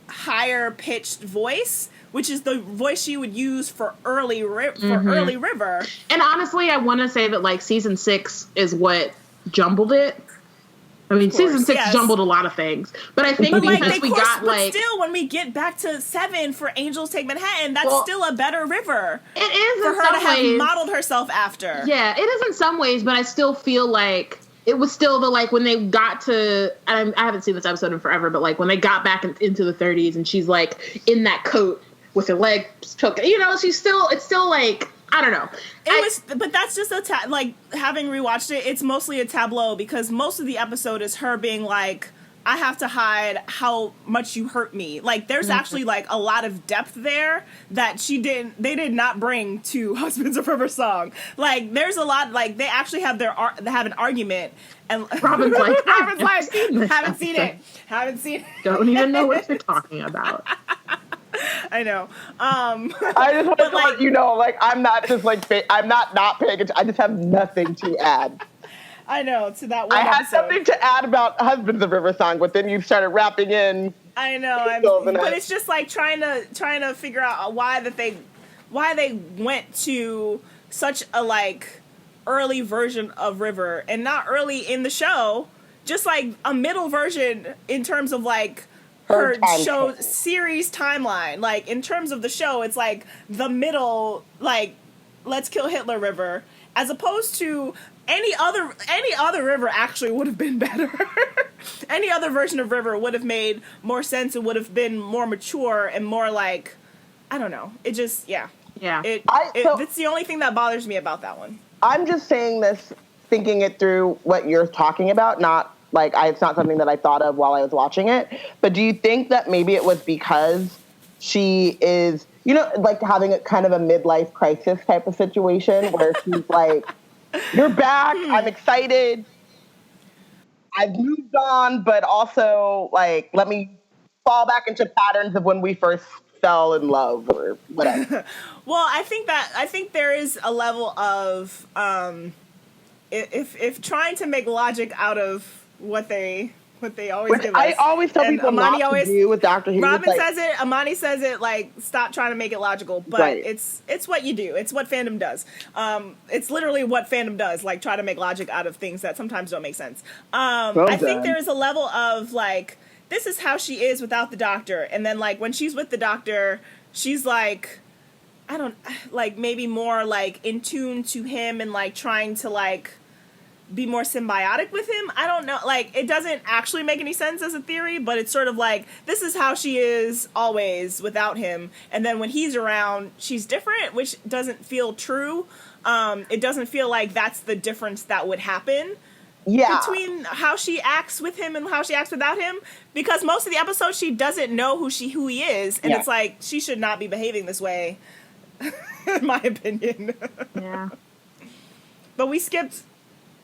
higher pitched voice, which is the voice she would use for early River. And honestly, I want to say that like season 6 is what jumbled it. I mean, season 6 jumbled a lot of things, but I think still, when we get back to 7 for Angels Take Manhattan, that's still a better River. It is for her to have modeled herself after. Yeah, it is in some ways, but I still feel like it was still the like when they got to. I haven't seen this episode in forever, but like when they got back into the 30s, and she's like in that coat with her legs choked. She's still. It's still like. I don't know. But that's just like having rewatched it. It's mostly a tableau, because most of the episode is her being like, I have to hide how much you hurt me. Like there's actually like a lot of depth there that they did not bring to Husbands of River Song. Like there's a lot, like they actually have they have an argument, and Robin's like, haven't seen it. Don't even know what you're talking about. I know. I just want to let you know, like, I'm not just like, I'm not paying attention. I just have nothing to add. I know, to that one I had episode. something to add about Husbands of River Song, but then you started wrapping in. I know, but it's just like trying to figure out why they went to such a like early version of River, and not early in the show, just like a middle version in terms of like her show series timeline. Like in terms of the show, it's like the middle, like Let's Kill Hitler River, as opposed to any other River actually would have been better. Any other version of River would have made more sense. It would have been more mature and more like, I don't know. It just it's the only thing that bothers me about that one. I'm just saying this, thinking it through what you're talking about, not like it's not something that I thought of while I was watching it. But do you think that maybe it was because she is you know, like having a kind of a midlife crisis type of situation where she's like, you're back, I'm excited, I've moved on, but also like, let me fall back into patterns of when we first fell in love or whatever. Well, I think there is a level of if trying to make logic out of what they always Which give us. I always tell people Amani not to do with Doctor Who. Robin like, says it. Amani says it. Like, stop trying to make it logical. But Right. it's what you do. It's what fandom does. It's literally what fandom does. Like, try to make logic out of things that sometimes don't make sense. I think there is a level of like, this is how she is without the Doctor, and then like when she's with the Doctor, she's like, I don't like, maybe more like in tune to him and like trying to like be more symbiotic with him. I don't know. Like, it doesn't actually make any sense as a theory, but it's sort of like, this is how she is always without him. And then when he's around, she's different, which doesn't feel true. It doesn't feel like that's the difference that would happen between how she acts with him and how she acts without him. Because most of the episodes, she doesn't know who he is. And it's like, she should not be behaving this way, in my opinion. Yeah. But we skipped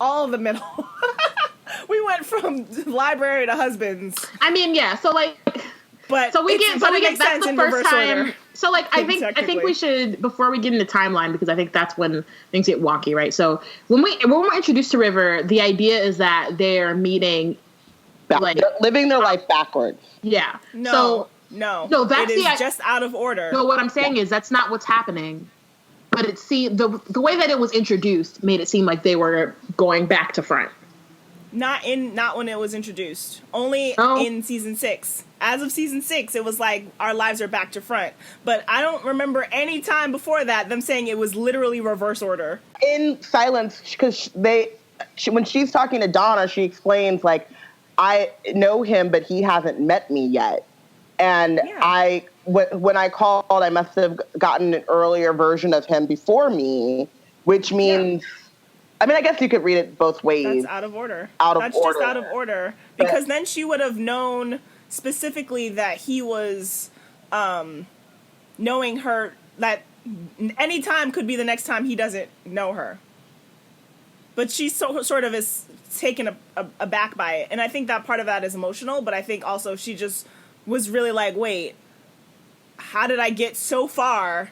all of the middle. We went from library to husbands. I mean, yeah. So like, but so we get that's the first time. Order. So like, I think we should, before we get into timeline, because I think that's when things get wonky, right? So when we're introduced to River, the idea is that they're meeting, like, they're living their life backwards. Yeah. No, that's it is just out of order. No, what I'm saying is that's not what's happening. But the way that it was introduced made it seem like they were going back to front. Not when it was introduced. Only in season 6. As of season 6, it was like, our lives are back to front. But I don't remember any time before that them saying it was literally reverse order. In Silence, because when she's talking to Donna, she explains like, I know him, but he hasn't met me yet. And when I called, I must have gotten an earlier version of him before me, which means, I mean, I guess you could read it both ways. That's out of order. That's just out of order. Because then she would have known specifically that he was knowing her, that any time could be the next time he doesn't know her. But she sort of is taken aback by it. And I think that part of that is emotional, but I think also she just was really like, wait, how did I get so far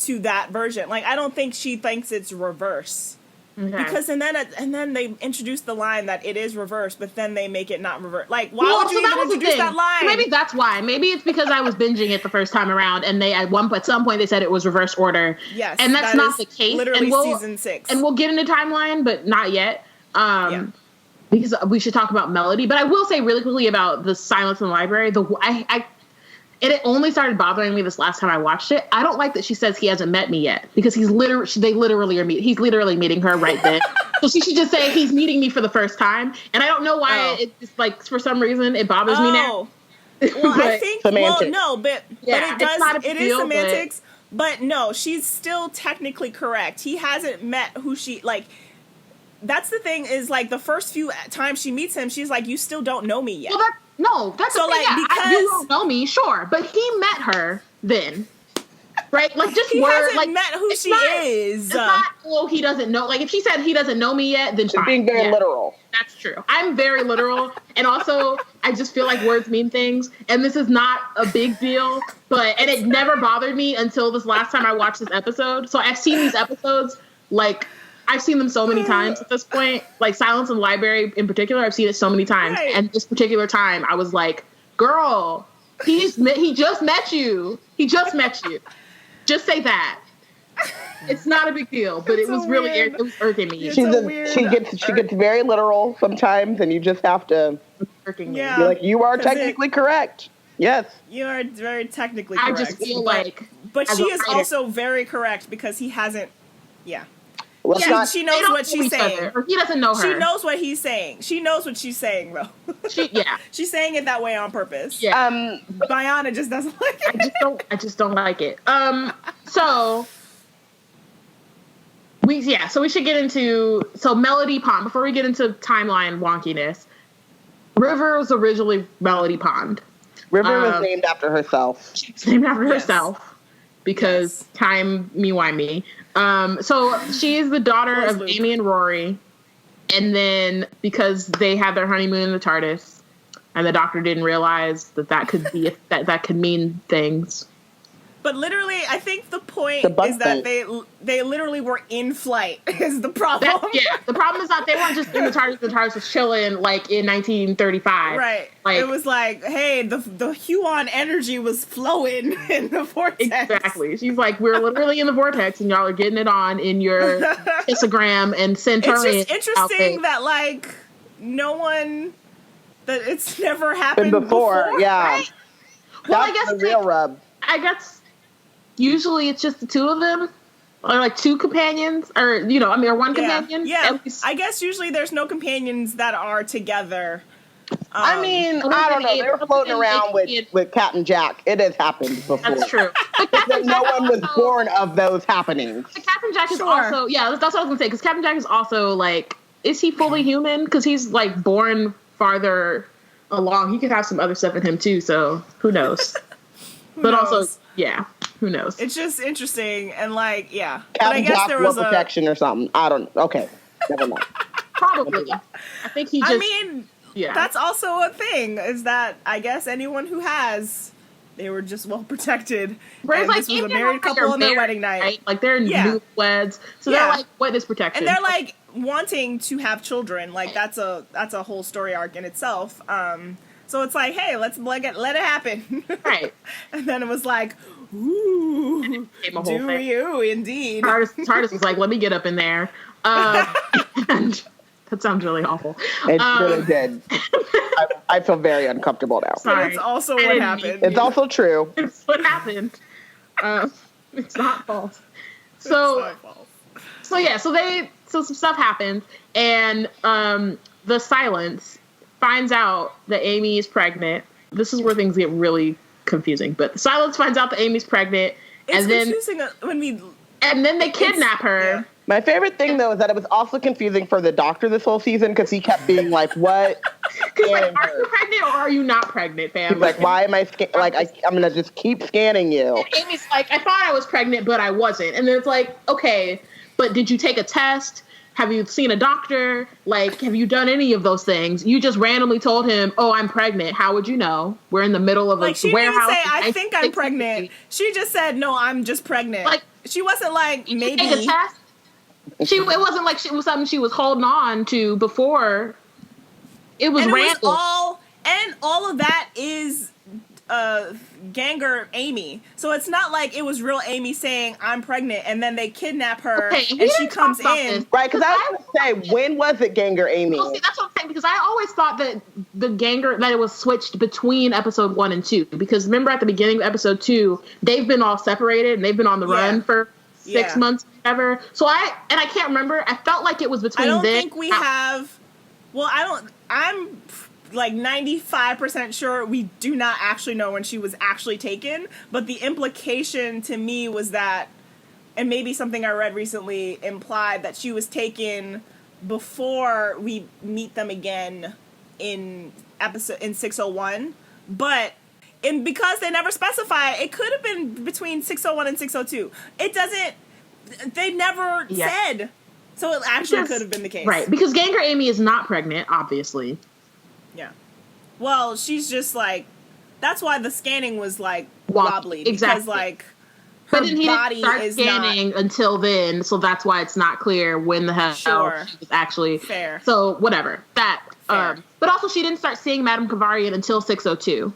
to that version? Like, I don't think she thinks it's reverse. Okay. Because and then they introduce the line that it is reverse, but then they make it not reverse. Like, why would you even introduce that line? Maybe that's why. Maybe it's because I was binging it the first time around, and they at some point they said it was reverse order. Yes, and that's not the case. Literally, season 6, and we'll get into timeline, but not yet. Because we should talk about Melody. But I will say really quickly about the Silence in the Library. It only started bothering me this last time I watched it. I don't like that she says he hasn't met me yet, because he's literally meeting her right then. So she should just say he's meeting me for the first time. And I don't know why it just like, for some reason it bothers me now. Well, I think semantics. but it is semantics. But no, she's still technically correct. He hasn't met who she like. That's the thing, is like the first few times she meets him, she's like, you still don't know me yet. Well, that's so the thing. Like, because you don't know me, sure, but he met her then, right? Like, just he hasn't met who she is. It's not, he doesn't know. Like, if she said he doesn't know me yet, then fine. Being very literal. That's true. I'm very literal, and also I just feel like words mean things, and this is not a big deal. And it never bothered me until this last time I watched this episode. So I've seen these episodes like. I've seen them so many times at this point. Like Silence in the Library in particular, I've seen it so many times. Right. And this particular time, I was like, girl, he just met you. He just met you. Just say that. It's not a big deal, but it was really it was irking me. She gets very literal sometimes, and you just have to irking me. Yeah. Be like, you are technically correct. Yes. You are very technically correct. I just feel like... But she is also very correct, because he hasn't... Yeah. Well, she knows what she's saying. Or he doesn't know her. She knows what he's saying. She knows what she's saying, though. She's saying it that way on purpose. Yeah. Bayana just doesn't like it. I just don't like it. So we should get into Melody Pond. Before we get into timeline wonkiness, River was originally Melody Pond. River was named after herself. She's named after herself because timey-wimey. So she is the daughter of Amy and Rory. And then because they had their honeymoon in the TARDIS, and the Doctor didn't realize that could be that could mean things. But literally, I think the point is that they literally were in flight is the problem. The problem is that they weren't just in the TARDIS. The TARDIS was chilling like in 1935. Right. Like, it was like, hey, the Huon energy was flowing in the vortex. Exactly. She's like, we're literally in the vortex, and y'all are getting it on in your Kissogram and Centaurian. It's just interesting that like no one that it's never happened before. Yeah. Right? Well, That's I guess the real rub. I guess. Usually it's just the two of them, or like two companions, or or one companion. Yeah, I guess usually there's no companions that are together. I don't know. They were floating around with Captain Jack. It has happened before. That's true. No one was born of those happenings. But Captain Jack is also, that's what I was going to say, because Captain Jack is also, like, is he fully human? Because he's, like, born farther along. He could have some other stuff in him, too, so who knows? Who knows? Also, who knows? It's just interesting, and, like, Captain but I guess Jack there was protection or something. I don't, okay. Never mind. Probably. I think he just... that's also a thing, is that I guess anyone who has, they were just well protected. Whereas, this was a married couple on their wedding night. Right? Like, they're newlyweds, so they're like, what is protection? And they're like wanting to have children. Like, that's a whole story arc in itself. So it's like, hey, let it happen. Right. And then it was like, ooh, do you indeed? TARDIS was like, let me get up in there. And that sounds really awful. It really did. I feel very uncomfortable now. But it's also what happened. It's also true. It's what happened. It's not false. So some stuff happens, and the Silence finds out that Amy is pregnant. This is where things get really confusing. But the Silence finds out that Amy's pregnant, and then they kidnap her. Yeah. My favorite thing, though, is that it was also confusing for the Doctor this whole season, because he kept being like, what? Because, like, are you pregnant or are you not pregnant, fam? He's like, why am I, I'm going to just keep scanning you. And Amy's like, I thought I was pregnant, but I wasn't. And then it's like, okay, but did you take a test? Have you seen a doctor? Like, have you done any of those things? You just randomly told him, oh, I'm pregnant. How would you know? We're in the middle of a warehouse. She didn't even say, I think I'm pregnant. She just said, no, I'm just pregnant. Like, she wasn't like, maybe. Take a test? It wasn't like it was something she was holding on to before. It was random. And all of that is Ganger Amy. So it's not like it was real Amy saying, I'm pregnant, and then they kidnap her, and she comes in. Right, because I was going to say, when was it Ganger Amy? Well, see, that's what I'm saying, because I always thought that that it was switched between episode 1 and 2. Because remember at the beginning of episode 2, they've been all separated, and they've been on the run for 6 months, whatever. So I can't remember. I felt like it was between them. I don't think we have. Well, I'm like 95% sure we do not actually know when she was actually taken. But the implication to me was that, and maybe something I read recently implied that she was taken before we meet them again in 601. But. And because they never specify, it could have been between 601 and 602. They never said. So it actually could have been the case. Right, because Ganger Amy is not pregnant, obviously. Yeah. Well, she's just like, that's why the scanning was like wobbly. Because like, her but then he body didn't start is scanning not until then, so that's why it's not clear when the hell she was actually. Fair. So whatever. But also she didn't start seeing Madame Kavarian until 602.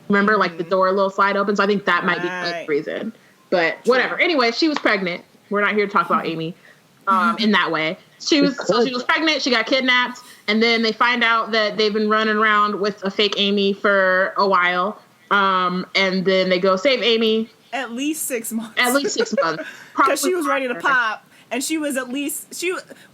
Remember, like, the door a little slide open? So I think that might be the reason. But whatever. Anyway, she was pregnant. We're not here to talk about Amy in that way. She was pregnant. She got kidnapped. And then they find out that they've been running around with a fake Amy for a while. And then they go save Amy. At least 6 months. Because she was ready to pop. And she was at least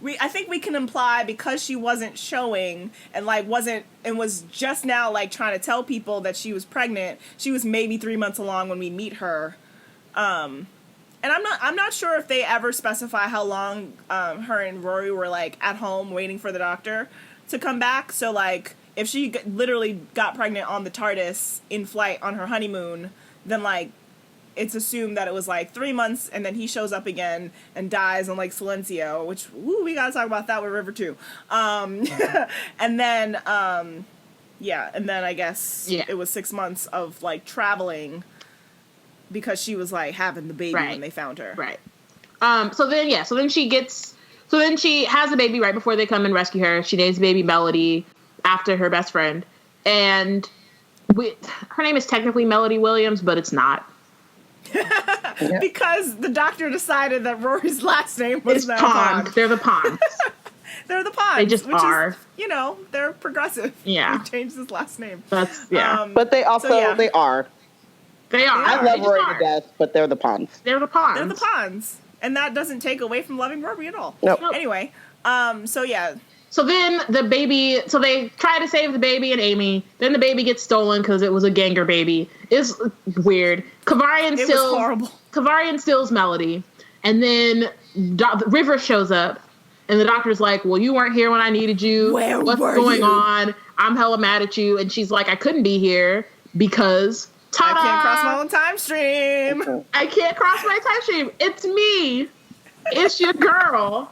I think we can imply, because she wasn't showing and like was just now like trying to tell people that she was pregnant. She was maybe 3 months along when we meet her. And I'm not sure if they ever specify how long her and Rory were like at home waiting for the doctor to come back. So like if she literally got pregnant on the TARDIS in flight on her honeymoon, then like it's assumed that it was like 3 months, and then he shows up again and dies on like Silencio, which we gotta talk about that with River too. And then and then I guess it was 6 months of like traveling because she was like having the baby when they found her. Right. So then she has a baby right before they come and rescue her. She names the baby Melody after her best friend, and her name is technically Melody Williams, but it's not. Because the doctor decided that Rory's last name was Pond. They're the Ponds. They're the Ponds. They just are. Is, they're progressive. Yeah. He changed his last name. That's but they also they are. They are. I love Rory to death, but they're the Ponds. They're the Ponds. They're the Ponds, and that doesn't take away from loving Rory at all. Nope. Anyway, So then the baby, so they try to save the baby and Amy. Then the baby gets stolen because it was a ganger baby. It's weird. It was horrible. Kavarian steals Melody. And then River shows up. And the doctor's like, well, you weren't here when I needed you. What's going on? I'm hella mad at you. And she's like, I couldn't be here because ta-da! I can't cross my own time stream. I can't cross my time stream. It's me. It's your girl.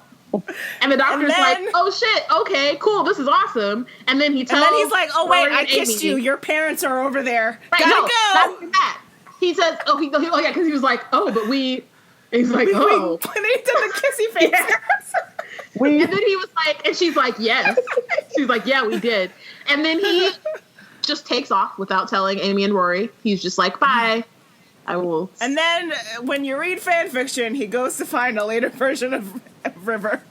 And the doctor's like, oh shit, okay, cool, this is awesome. And then he's like, oh wait, I kissed you. Your parents are over there. Right, Gotta go. That's that. He says, because he was like, oh, but he's like, oh. And then he did the kissy face. And then he was like, and she's like, yes. She's like, yeah, we did. And then he just takes off without telling Amy and Rory. He's just like, bye. I will. And then when you read fan fiction, he goes to find a later version of River.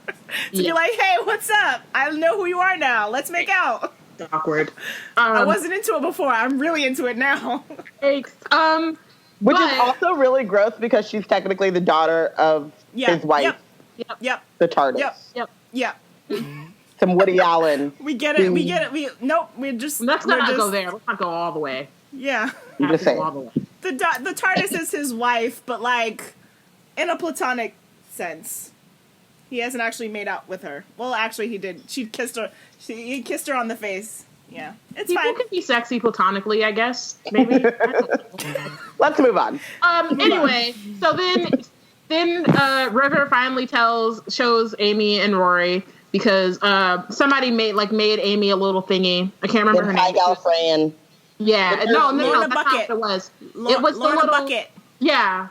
So you're like, hey, what's up? I know who you are now. Let's make out. Awkward. I wasn't into it before. I'm really into it now. Thanks. Which is also really gross because she's technically the daughter of his wife. Yep. The TARDIS. Yep. Some Woody Allen. We get it. Let's not go there. Let's not go all the way. Yeah. I'm just saying. The TARDIS is his wife, but like in a platonic sense. He hasn't actually made out with her. Well, actually, he did. He kissed her on the face. Yeah, it's fine. People can be sexy platonically, I guess. Maybe. Let's move on. Anyway, so then River finally shows Amy and Rory because somebody made Amy a little thingy. I can't remember her name. Gallifreyan. Yeah, no, Lorna that's Bucket. not what it was. It was Lorna the Bucket. Yeah.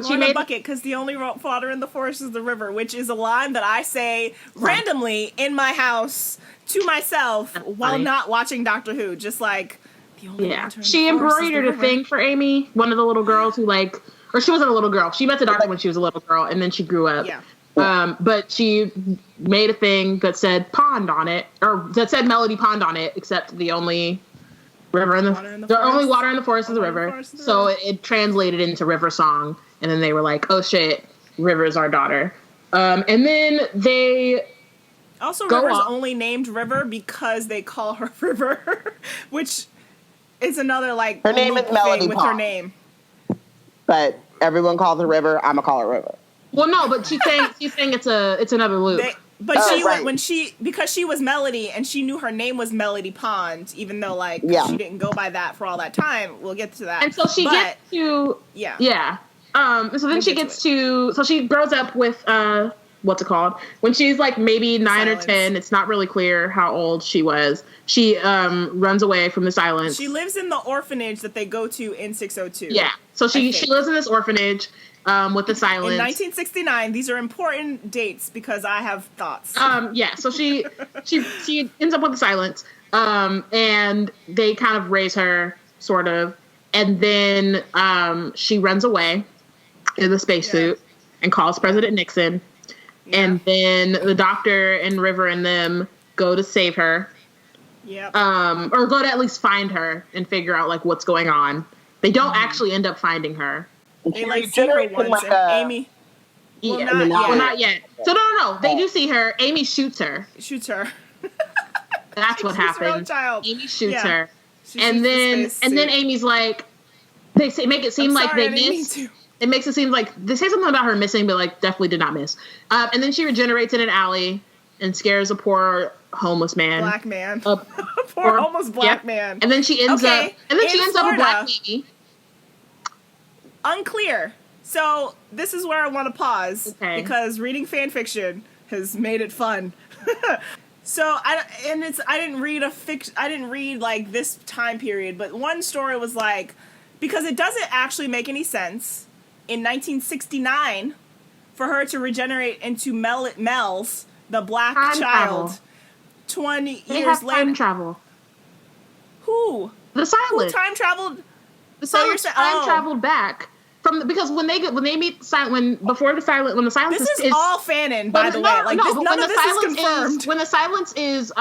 She made Bucket because the only water in the forest is the river, which is a line that I say randomly in my house to myself while not watching Doctor Who. Just like the only water in she the forest embroidered is a the thing for Amy, one of the little girls who or she wasn't a little girl. She met the doctor when she was a little girl, and then she grew up. Yeah. But she made a thing that said Pond on it, or that said Melody Pond on it, except the only river in the only water in the forest is the river. So it translated into River Song, and then they were like, "Oh shit, River's our daughter." And then they River's only named River because they call her River, which is another like her name is Melody with Pond. her name. But everyone calls her River. I'm gonna call her River. Well, no, but she's saying it's another loop. Because she was Melody and she knew her name was Melody Pond, even though she didn't go by that for all that time. We'll get to that. And so she gets to so then she gets to so she grows up with what's it called? When she's like maybe 9 or 10, it's not really clear how old she was. She runs away from the Silence. She lives in the orphanage that they go to in 602. Yeah. So she lives in this orphanage with the Silence. In 1969. These are important dates because I have thoughts. So she ends up with the Silence. And they kind of raise her, sort of. And then she runs away in the spacesuit and calls President Nixon. Yeah. And then the doctor and River and them go to save her. Yep. Or go to at least find her and figure out what's going on. They don't actually end up finding her. They see her once, and Amy. Not yet. So no. They do see her. Amy shoots her. That's what happens. Amy shoots her, and then Amy's like, make it seem like they missed. It makes it seem like they say something about her missing, but definitely did not miss. And then she regenerates in an alley and scares a poor homeless man. Black man. Poor homeless black man. And then she ends up a black baby. Unclear. So this is where I want to pause because reading fan fiction has made it fun. So I didn't read like this time period, but one story was like, because it doesn't actually make any sense in 1969 for her to regenerate into Mel's, the black child. 20 years later. Time travel. Who? The Silent. Who time traveled? The Silent traveled back. Because when they meet Silent, when the Silence this is all fanon, by the way. Like none of this is confirmed. When the Silence is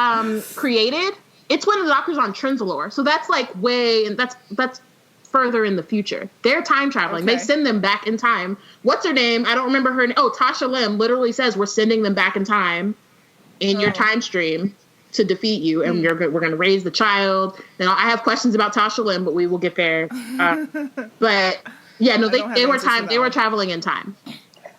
created, it's when the Doctor's on Trenzalore. So that's like that's further in the future. They're time traveling. Okay. They send them back in time. What's her name? I don't remember her name. Oh, Tasha Lim literally says we're sending them back in time in your time stream to defeat you, and we're going to raise the child. Now I have questions about Tasha Lim, but we will get there. But yeah, no, they were traveling in time.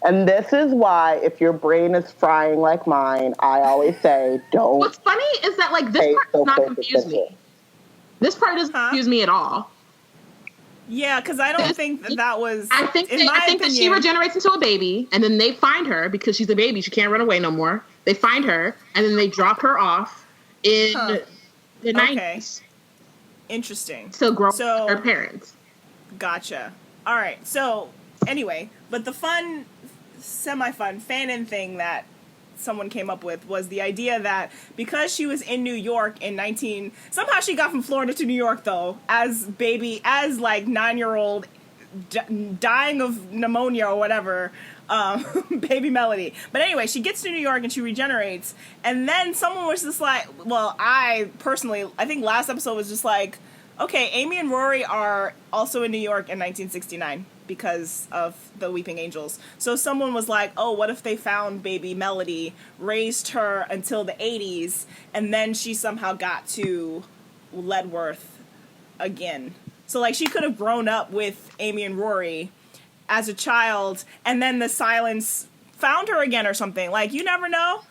And this is why, if your brain is frying like mine, I always say, don't. What's funny is that, like, this part does not confuse me. This part doesn't confuse me at all. Yeah, because I don't think that was. I think that she regenerates into a baby, and then they find her because she's a baby. She can't run away no more. They find her, and then they drop her off in the 90s. Interesting. Still growing with her parents. Gotcha. All right. So anyway, but the fun, semi-fun fanon thing that someone came up with was the idea that because she was in New York somehow she got from Florida to New York though, as like 9-year-old dying of pneumonia or whatever, baby Melody. But anyway, she gets to New York and she regenerates, and then someone was just like, well, I think last episode was just like, okay, Amy and Rory are also in New York in 1969 because of the Weeping Angels. So someone was like, oh, what if they found baby Melody, raised her until the 80s, and then she somehow got to Ledworth again. So, like, she could have grown up with Amy and Rory as a child, and then the Silence found her again or something. Like, you never know.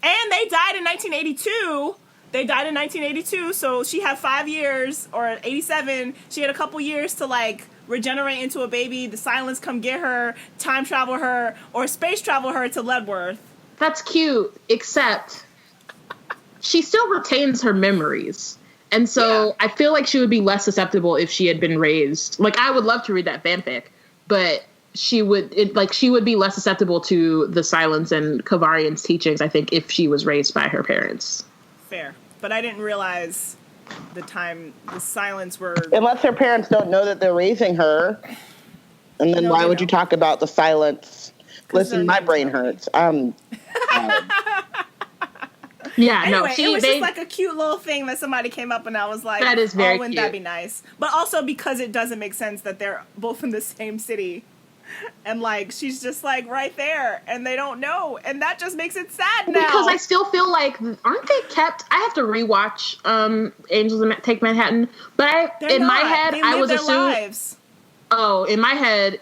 And they died in 1982. So she had 5 years, or 87. She had a couple years to, like, regenerate into a baby. The Silence come get her, time travel her, or space travel her to Ledworth. That's cute, except she still retains her memories. And so I feel like she would be less susceptible if she had been raised. Like, I would love to read that fanfic, but she would be less susceptible to the Silence and Kavarian's teachings, I think, if she was raised by her parents. Fair. But I didn't realize the Silence were... Unless her parents don't know that they're raising her. And then why would you talk about the Silence? Listen, my brain hurts. Yeah, anyway, it was just like a cute little thing that somebody came up, and I was like, that is very wouldn't cute. That be nice? But also because it doesn't make sense that they're both in the same city. And, like, she's just, like, right there, and they don't know. And that just makes it sad now. Because I still feel like, aren't they kept... I have to rewatch Angels Take Manhattan. But in my head, I was assuming... Oh, in my head,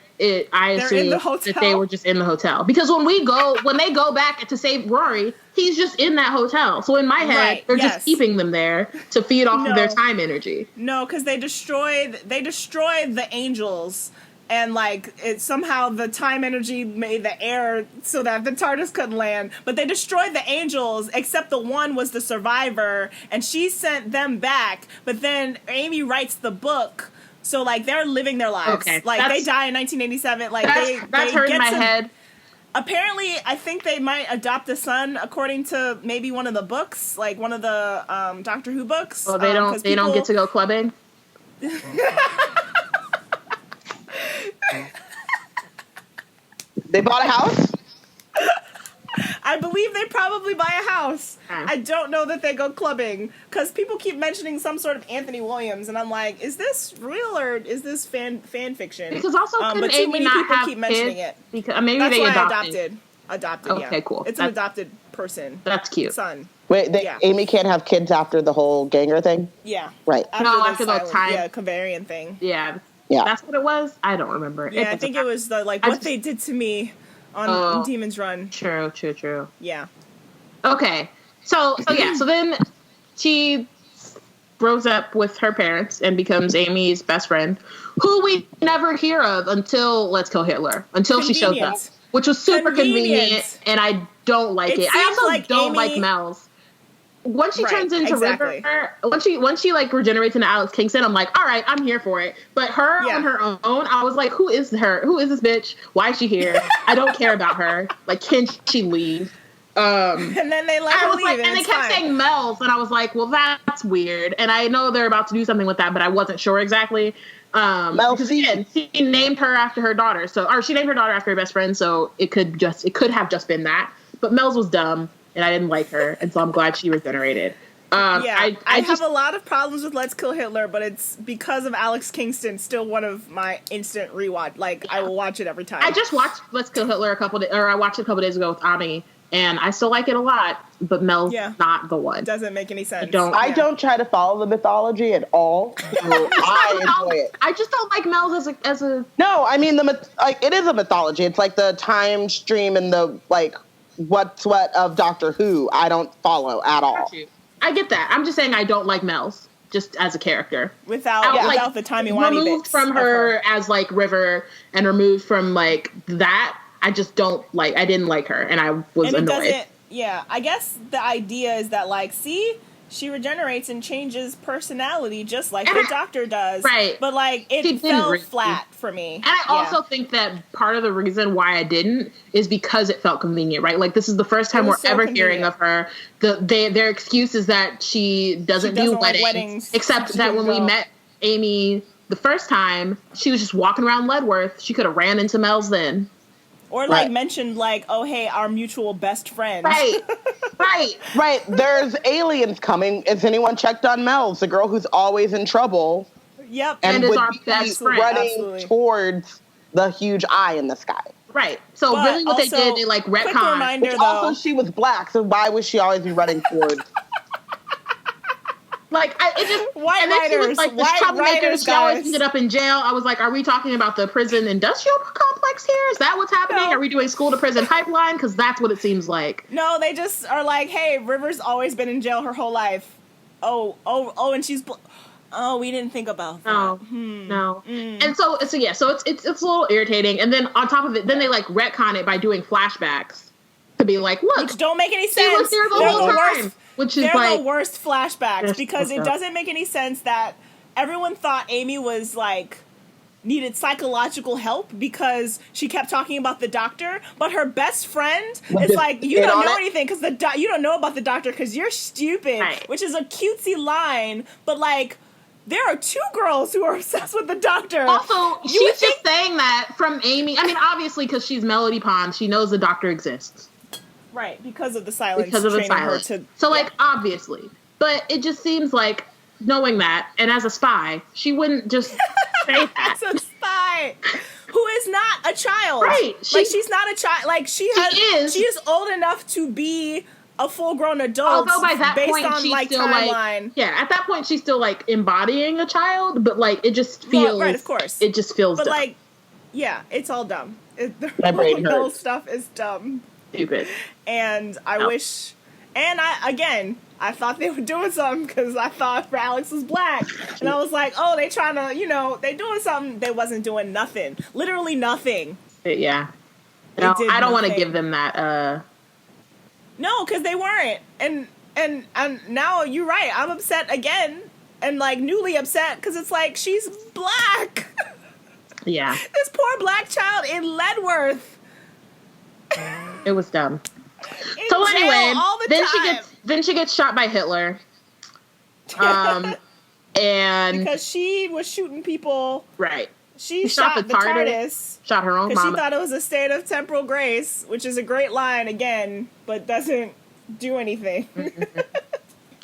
I assumed that they were just in the hotel. Because when they go back to save Rory, he's just in that hotel. So in my head, they're just keeping them there to feed off of their time energy. No, because they destroyed the Angels. And, like, somehow the time energy made the air so that the TARDIS couldn't land. But they destroyed the Angels, except the one was the survivor, and she sent them back. But then Amy writes the book, so, like, they're living their lives. Okay, like, they die in 1987. Like, that's hurt in my head. Apparently, I think they might adopt a son, according to maybe one of the books, like one of the Doctor Who books. Well, they don't get to go clubbing? They bought a house? I believe they probably buy a house. I don't know that they go clubbing, because people keep mentioning some sort of Anthony Williams, and I'm like, is this real or is this fan fiction? Because also, but too many people keep mentioning it. Because maybe that's they why adopted. Okay, cool. It's an adopted person. That's cute. Son. Wait, Amy can't have kids after the whole Ganger thing? Yeah. Right. After the time. Yeah, Kavarian thing. Yeah. Yeah. That's what it was? I don't remember. Yeah, I think it was what they did to me on Demon's Run. True. Yeah. Okay. So then she grows up with her parents and becomes Amy's best friend, who we never hear of until Let's Kill Hitler, until she shows up, which was super convenient, and I don't like it. I also like don't like Mel's. Once she turns into River, once she like regenerates into Alex Kingston, I'm like, all right, I'm here for it. But her on her own, I was like, who is her? Who is this bitch? Why is she here? I don't care about her. Like, can she leave? And then they let her leave, and they kept saying Mel's, and I was like, well, that's weird. And I know they're about to do something with that, but I wasn't sure exactly. Because she named her after her daughter, or she named her daughter after her best friend, so it could have just been that. But Mel's was dumb, and I didn't like her, and so I'm glad she regenerated. I have a lot of problems with Let's Kill Hitler, but it's because of Alex Kingston, still one of my instant rewatch. Like, I will watch it every time. I just watched Let's Kill Hitler I watched it a couple days ago with Ami, and I still like it a lot, but Mel's not the one. Doesn't make any sense. I don't try to follow the mythology at all. So I enjoy it. I just don't like Mel's as a. No, I mean it is a mythology. It's like the time stream and the what's what of Doctor Who. I don't follow at all. I get that. I'm just saying I don't like Mel's just as a character without the timey-wimey removed bits from her as like River and removed from like that. I just don't like. I didn't like her, and I was annoyed. I guess the idea is that she regenerates and changes personality just like the Doctor does. Right. But it fell flat for me. And I also think that part of the reason why I didn't is because it felt convenient, right? Like, this is the first time we're ever hearing of her. Their excuse is that she doesn't do weddings. Except that when we met Amy the first time, she was just walking around Ledworth. She could have ran into Mel's then. Or mentioned oh, hey, our mutual best friend. Right. There's aliens coming. Has anyone checked on Mel's, the girl who's always in trouble? Yep. And is our best friend. Running towards the huge eye in the sky. Right. So really what they did, they retconned. Quick reminder, also, she was black, so why would she always be running towards... White writers, the troublemakers, she always ended up in jail. I was like, are we talking about the prison industrial complex here? Is that what's happening? No. Are we doing school to prison pipeline? Because that's what it seems like. No, they just are like, hey, River's always been in jail her whole life. Oh, and she's... Oh, we didn't think about that. No. And so it's a little irritating. And then on top of it, then they retcon it by doing flashbacks to be like, look, which don't make any sense. She was there the whole time. They're the worst flashbacks because it doesn't make any sense that everyone thought Amy was needed psychological help because she kept talking about the Doctor, but her best friend is you don't know anything because you don't know about the Doctor because you're stupid, which is a cutesy line, but there are two girls who are obsessed with the Doctor. Also, she's just saying that from Amy. I mean, obviously, because she's Melody Pond, she knows the Doctor exists. Right, because of the silence. Because of the silence. Obviously. But it just seems like, knowing that, and as a spy, she wouldn't just say that. As a spy who is not a child. Right. She's not a child. She is old enough to be a full-grown adult. Although by that based point, on, she's still timeline. At that point, she's still, embodying a child, but, it just feels... Right, of course. It just feels dumb. But, it's all dumb. My brain hurts. Stuff is dumb. Stupid. And I wish... And I thought they were doing something because I thought Alex was black. And I was like, oh, they trying to, they doing something. They wasn't doing nothing. Literally nothing. Yeah. No, I don't want to give them that... No, because they weren't. And now you're right. I'm upset again. And, newly upset because it's she's black. Yeah. This poor black child in Ledworth. It was dumb. So anyway, then she gets shot by Hitler. And because she was shooting people. Right. She shot the TARDIS. Shot her own mama. Because she thought it was a state of temporal grace, which is a great line again, but doesn't do anything.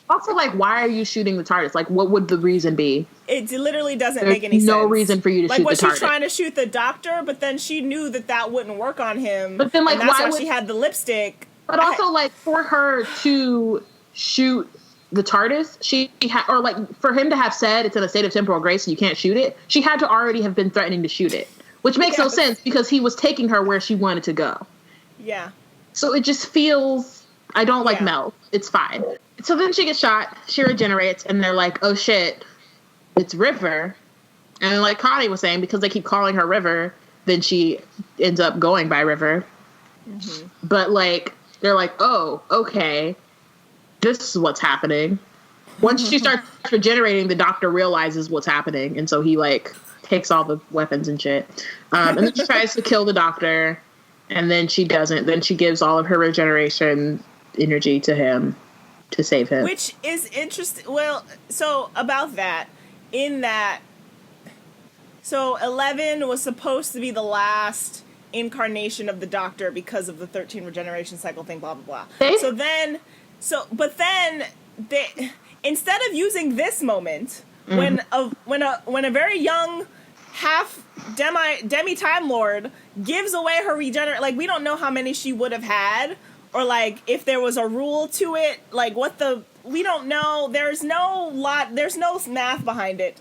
Also, why are you shooting the TARDIS? What would the reason be? It literally doesn't make any sense. No reason for you to shoot the TARDIS. Was she trying to shoot the Doctor, but then she knew that wouldn't work on him. But then, and that's why she had the lipstick. But also, for her to shoot the TARDIS, for him to have said it's in a state of temporal grace and you can't shoot it, she had to already have been threatening to shoot it. Which makes no sense because he was taking her where she wanted to go. Yeah. So it just feels... I don't like Yeah. melt. It's fine. So then she gets shot. She regenerates, and they're like, oh shit, it's River. And like Connie was saying, because they keep calling her River, then she ends up going by River. Mm-hmm. But like, they're like, oh, okay, this is what's happening. Once she starts regenerating, the doctor realizes what's happening, and so he like takes all the weapons and shit. And then she tries to kill the doctor, and then she doesn't. Then she gives all of her regeneration energy to him to save him. Which is interesting. Well, so about that, in that, so 11 was supposed to be the last incarnation of the Doctor because of the 13 regeneration cycle thing, blah, blah, blah. But then they, instead of using this moment, when a very young half demi Time Lord gives away her regenerate, like, we don't know how many she would have had, or like if there was a rule to it, like we don't know. There's no math behind it,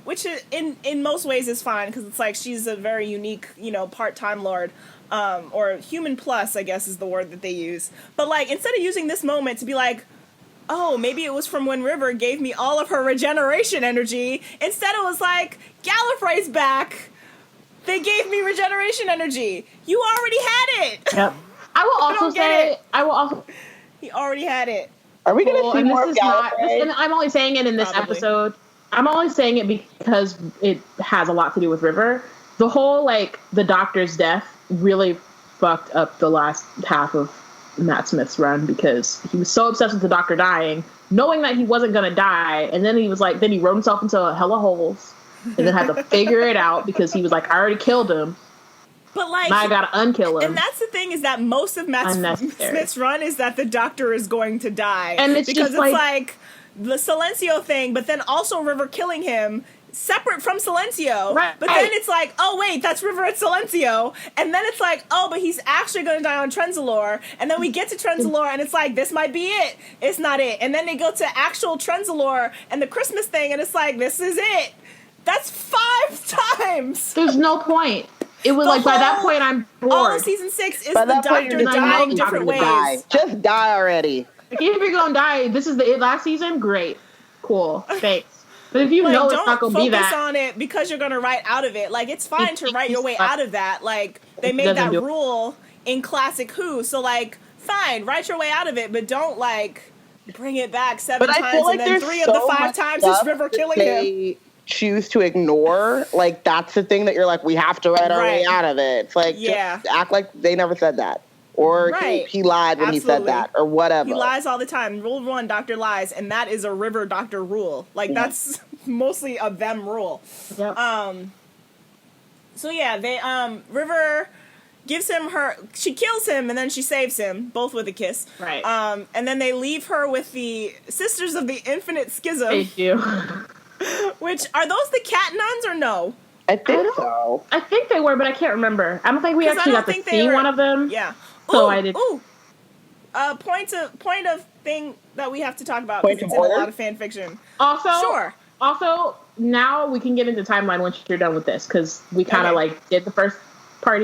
which in most ways is fine, because it's like she's a very unique, part Time Lord, or human plus, I guess is the word that they use. But like, instead of using this moment to be like, oh, maybe it was from when River gave me all of her regeneration energy, instead it was like, Gallifrey's back. They gave me regeneration energy. You already had it. Yep. I will also say, he already had it. Are we going to see more of Gallifrey? And I'm only saying it in this episode. I'm only saying it because it has a lot to do with River. The whole, like, the Doctor's death really fucked up the last half of Matt Smith's run, because he was so obsessed with the Doctor dying, knowing that he wasn't going to die, and then he was like, then he wrote himself into a hella holes, and then had to figure it out, because he was like, I already killed him. But like, now I gotta unkill him. And that's the thing, is that most of Matt Smith's run is that the Doctor is going to die. And it's because just it's like the Silencio thing, but then also River killing him, separate from Silencio. Right. But then it's like, oh wait, that's River at Silencio. And then it's like, oh, but he's actually going to die on Trenzalore. And then we get to Trenzalore, and it's like, this might be it. It's not it. And then they go to actual Trenzalore and the Christmas thing, and it's like, this is it. That's 5 times. There's no point. It was like, by that point, I'm bored. All of season 6 is the Doctor dying different ways. Just die already. If you're gonna die, this is the last season? Great. Cool. Thanks. But if you know it's not gonna be that, don't focus on it because you're gonna write out of it. Like, it's fine to write your way out of that. Like, they made that rule in classic Who. So, like, fine, write your way out of it, but don't, like, bring it back 7 times, and then 3 of the 5 times is River killing him. Choose to ignore, like, that's the thing that you're like, we have to write our way out of it. It's like, just act like they never said that, or he lied when he said that, or whatever. He lies all the time. Rule 1, Doctor lies, and that is a River Doctor rule. Like, that's mostly a them rule. Yep. So yeah, they River gives him she kills him, and then she saves him, both with a kiss. Right. And then they leave her with the Sisters of the Infinite Schism. Thank you. Which, are those the cat nuns or no? I think so. I think they were, but I can't remember. I don't think we actually got to see one of them. Yeah. So I did. Ooh. Point of thing that we have to talk about, Point because of it's in order? a lot of fan fiction. Also, now we can get into timeline once you're done with this, because we kind of like did the first part.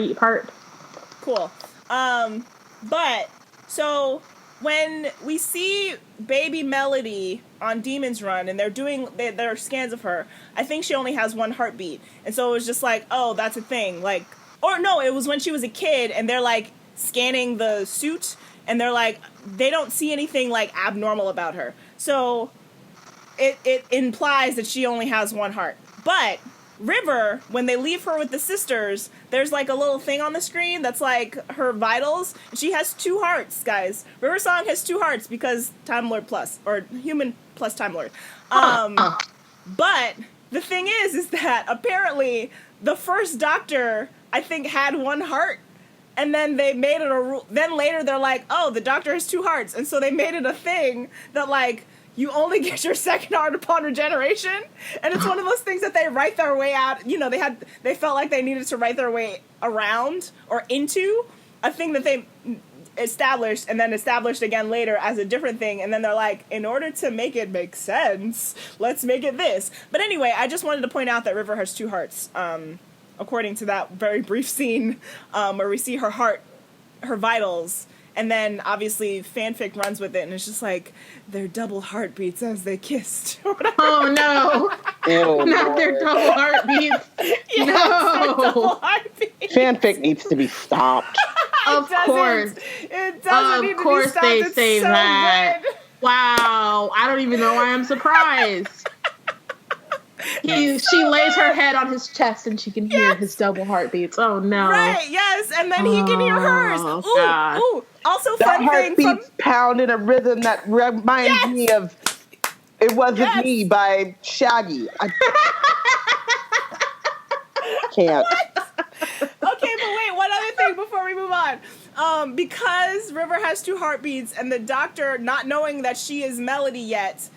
Cool. But so when we see baby Melody on Demon's Run, and they're doing their scans of her, I think she only has 1 heartbeat, and so it was just like, oh, that's a thing. Like, or no, it was when she was a kid, and they're like scanning the suit, and they're like, they don't see anything like abnormal about her, so it implies that she only has 1 heart. But River, when they leave her with the sisters, there's like a little thing on the screen that's like her vitals. She has 2 hearts, guys. River Song has 2 hearts because Time Lord plus, or human plus Time Lord. But the thing is that apparently the first Doctor, I think, had 1 heart, and then they made it a rule. Then later they're like, oh, the Doctor has 2 hearts, and so they made it a thing that, like, you only get your 2nd heart upon regeneration, and it's one of those things that they write their way out. You know, they felt like they needed to write their way around or into a thing that they established and then established again later as a different thing, and then they're like, in order to make it make sense, let's make it this. But anyway, I just wanted to point out that River has 2 hearts, according to that very brief scene where we see her heart, her vitals, And then obviously fanfic runs with it, and it's just like their double heartbeats as they kissed. Oh no! Ew, Not their Lord. double heartbeats. Yes, their double No. heartbeats. Fanfic needs to be stopped. Of course. It doesn't need Of to course be stopped. they It's say so that. good. Wow. I don't even know why I'm surprised. She lays her head on his chest and she can hear his double heartbeats. Oh no. Right, yes, and then he can hear hers. Oh, Ooh, God. ooh. Also, That fun thing from heartbeats pound in a rhythm that reminds me of "It Wasn't Yes. Me" by Shaggy. I can't. Okay, but wait, one other thing before we move on. Because River has 2 heartbeats, and the doctor, not knowing that she is Melody yet,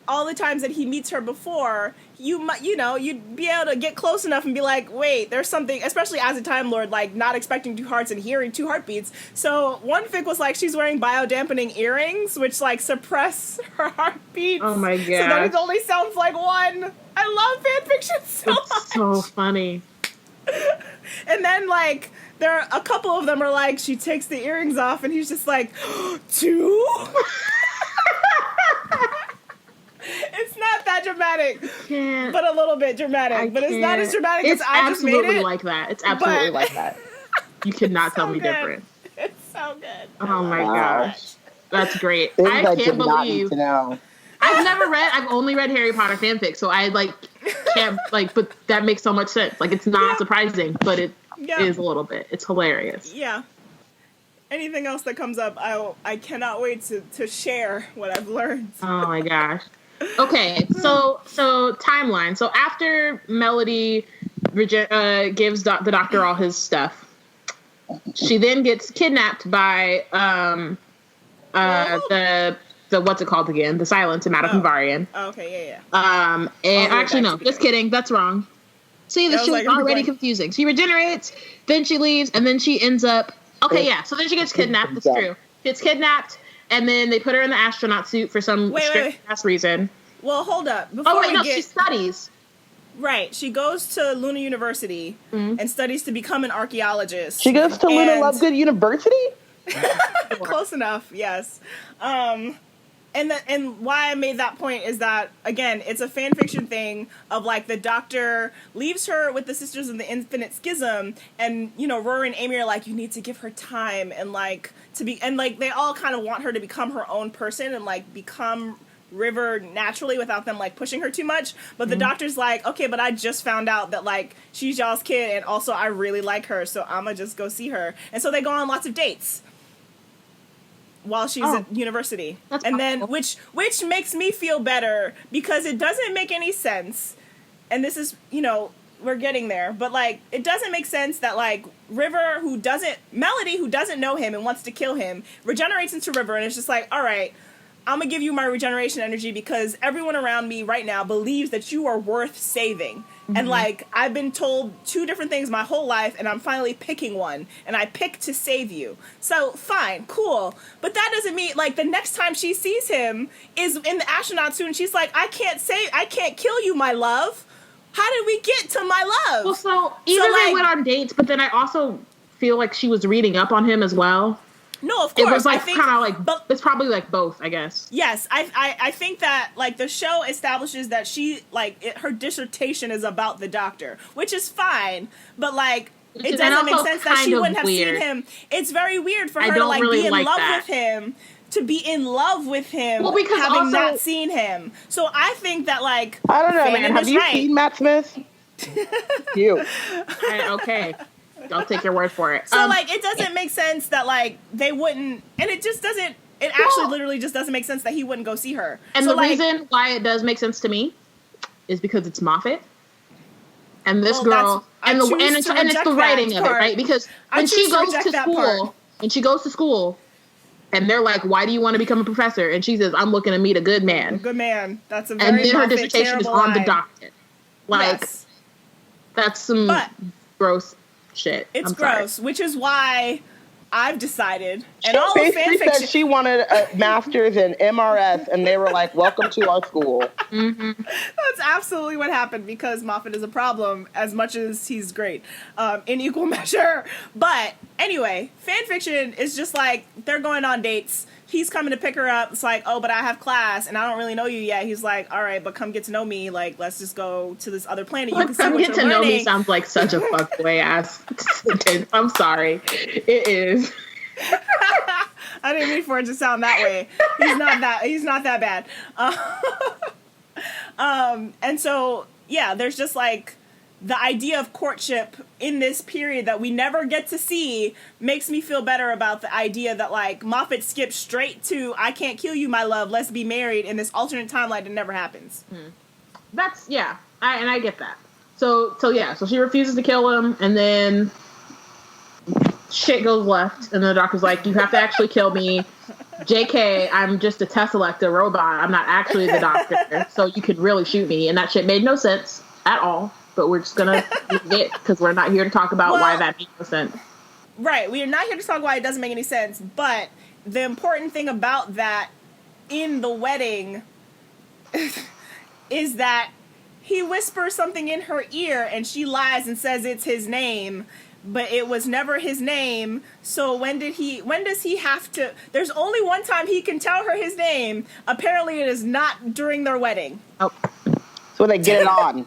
all the times that he meets her before, you'd be able to get close enough and be like, wait, there's something, especially as a Time Lord, like not expecting 2 hearts and hearing 2 heartbeats. So one fic was like she's wearing biodampening earrings, which like suppress her heartbeats. Oh my So that gosh. it only sounds like one. I love fanfiction so much. It's so funny. And then, like, there are a couple of them are like, she takes the earrings off, and he's just like, 2? It's not that dramatic, Can't. but a little bit dramatic. But it's not as dramatic as I just made absolutely it. like that. It's absolutely but- like that. You cannot tell So me good. different. It's so good. Oh my Wow. gosh. That's great. Things I I can't did not need believe to know. I've only read Harry Potter fanfic, so I like can't like, but that makes so much sense. Like it's not surprising, but it is a little bit. It's hilarious. Yeah. Anything else that comes up, I cannot wait to share what I've learned. Oh my gosh. Okay, so timeline. So after Melody gives the doctor all his stuff, she then gets kidnapped by the what's it called again? The Silence in Madame Oh, okay, yeah. And way actually back no, to just kidding. That's wrong. See, this was shit like, is I'm already like- confusing. She regenerates, then she leaves, and then she ends up. Okay, yeah. So then she gets kidnapped. That's true. She gets kidnapped, and then they put her in the astronaut suit for some Wait. strange ass reason. Well, hold up. Before Oh wait, we no, get she studies. right, she goes to Luna University and studies to become an archaeologist. She goes to Luna And- Lovegood University? Close enough, yes. And why I made that point is that, again, it's a fan fiction thing of, like, the doctor leaves her with the Sisters of the Infinite Schism, and, you know, Rory and Amy are like, you need to give her time, and, like, they all kind of want her to become her own person and, like, become River naturally without them, like, pushing her too much. But the doctor's like, okay, but I just found out that, like, she's y'all's kid, and also I really like her, so I'ma just go see her. And so they go on lots of dates while she's at university. That's and then possible. which makes me feel better, because it doesn't make any sense, and this is, you know, we're getting there, but, like, it doesn't make sense that, like, Melody, who doesn't know him and wants to kill him, regenerates into River, and it's just like, all right, I'm gonna give you my regeneration energy because everyone around me right now believes that you are worth saving. And, like, I've been told 2 different things my whole life, and I'm finally picking one, and I picked to save you. So, fine, cool. But that doesn't mean, like, the next time she sees him is in the astronaut suit, and she's like, I can't kill you, my love. How did we get to my love? Well, so either like- they went on dates, but then I also feel like she was reading up on him as well. No, of course. It was like I think, kind of like, but it's probably like both, I guess. yes, I think that, like, the show establishes that she, like, her dissertation is about the doctor, which is fine, but, like, it And doesn't make also sense that kind she of wouldn't have weird. seen him. It's very weird for I her to, don't like, really be in like love that. with him, to be in love with him, Well, because having also- not seen him. So I think that, like, I don't know, Fanning man. Have is you right. seen Matt Smith? You. Okay. I'll take your word for it. So, like, it doesn't make sense that, like, they wouldn't, and it just doesn't, it actually literally just doesn't make sense that he wouldn't go see her. And so, the like, reason why it does make sense to me is because it's Moffat. And this Well, girl, I and choose it's to the reject writing that of it, part. right? Because I when she choose to goes reject to that school, and they're like, "Why do you want to become a professor?" And she says, "I'm looking to meet a good man." good man. That's a very And then her Moffat, dissertation is terrible on the line. doctor. Like, Yes. that's some But gross shit. it's I'm sorry. gross, which is why I've decided, and She all the fan basically fiction. said she wanted a master's in MRS, and they were like, "Welcome to our school." That's absolutely what happened, because Moffat is a problem as much as he's great, in equal measure. But anyway, fan fiction is just like, they're going on dates. He's coming to pick her up. It's like, oh, but I have class and I don't really know you yet. He's like, all right, but come get to know me. Like, let's just go to this other planet. You can see Come what get you're to know me learning. sounds like such a fuckboy ass sentence. I'm sorry. It is. I didn't mean for it to sound that way. He's not that bad. And so, yeah, there's just like the idea of courtship in this period that we never get to see makes me feel better about the idea that, like, Moffat skipped straight to, I can't kill you, my love, let's be married, in this alternate timeline that never happens. That's, yeah, I get that. So she refuses to kill him, and then shit goes left, and the doctor's like, you have to actually kill me. JK, I'm just a tessellect, a robot. I'm not actually the doctor, so you could really shoot me. And that shit made no sense at all. But we're just gonna leave it, because we're not here to talk about why that made no sense. Right, we are not here to talk why it doesn't make any sense, but the important thing about that in the wedding is that he whispers something in her ear and she lies and says it's his name, but it was never his name. So when does he have to, there's only one time he can tell her his name. Apparently it is not during their wedding. Oh. So they get it on.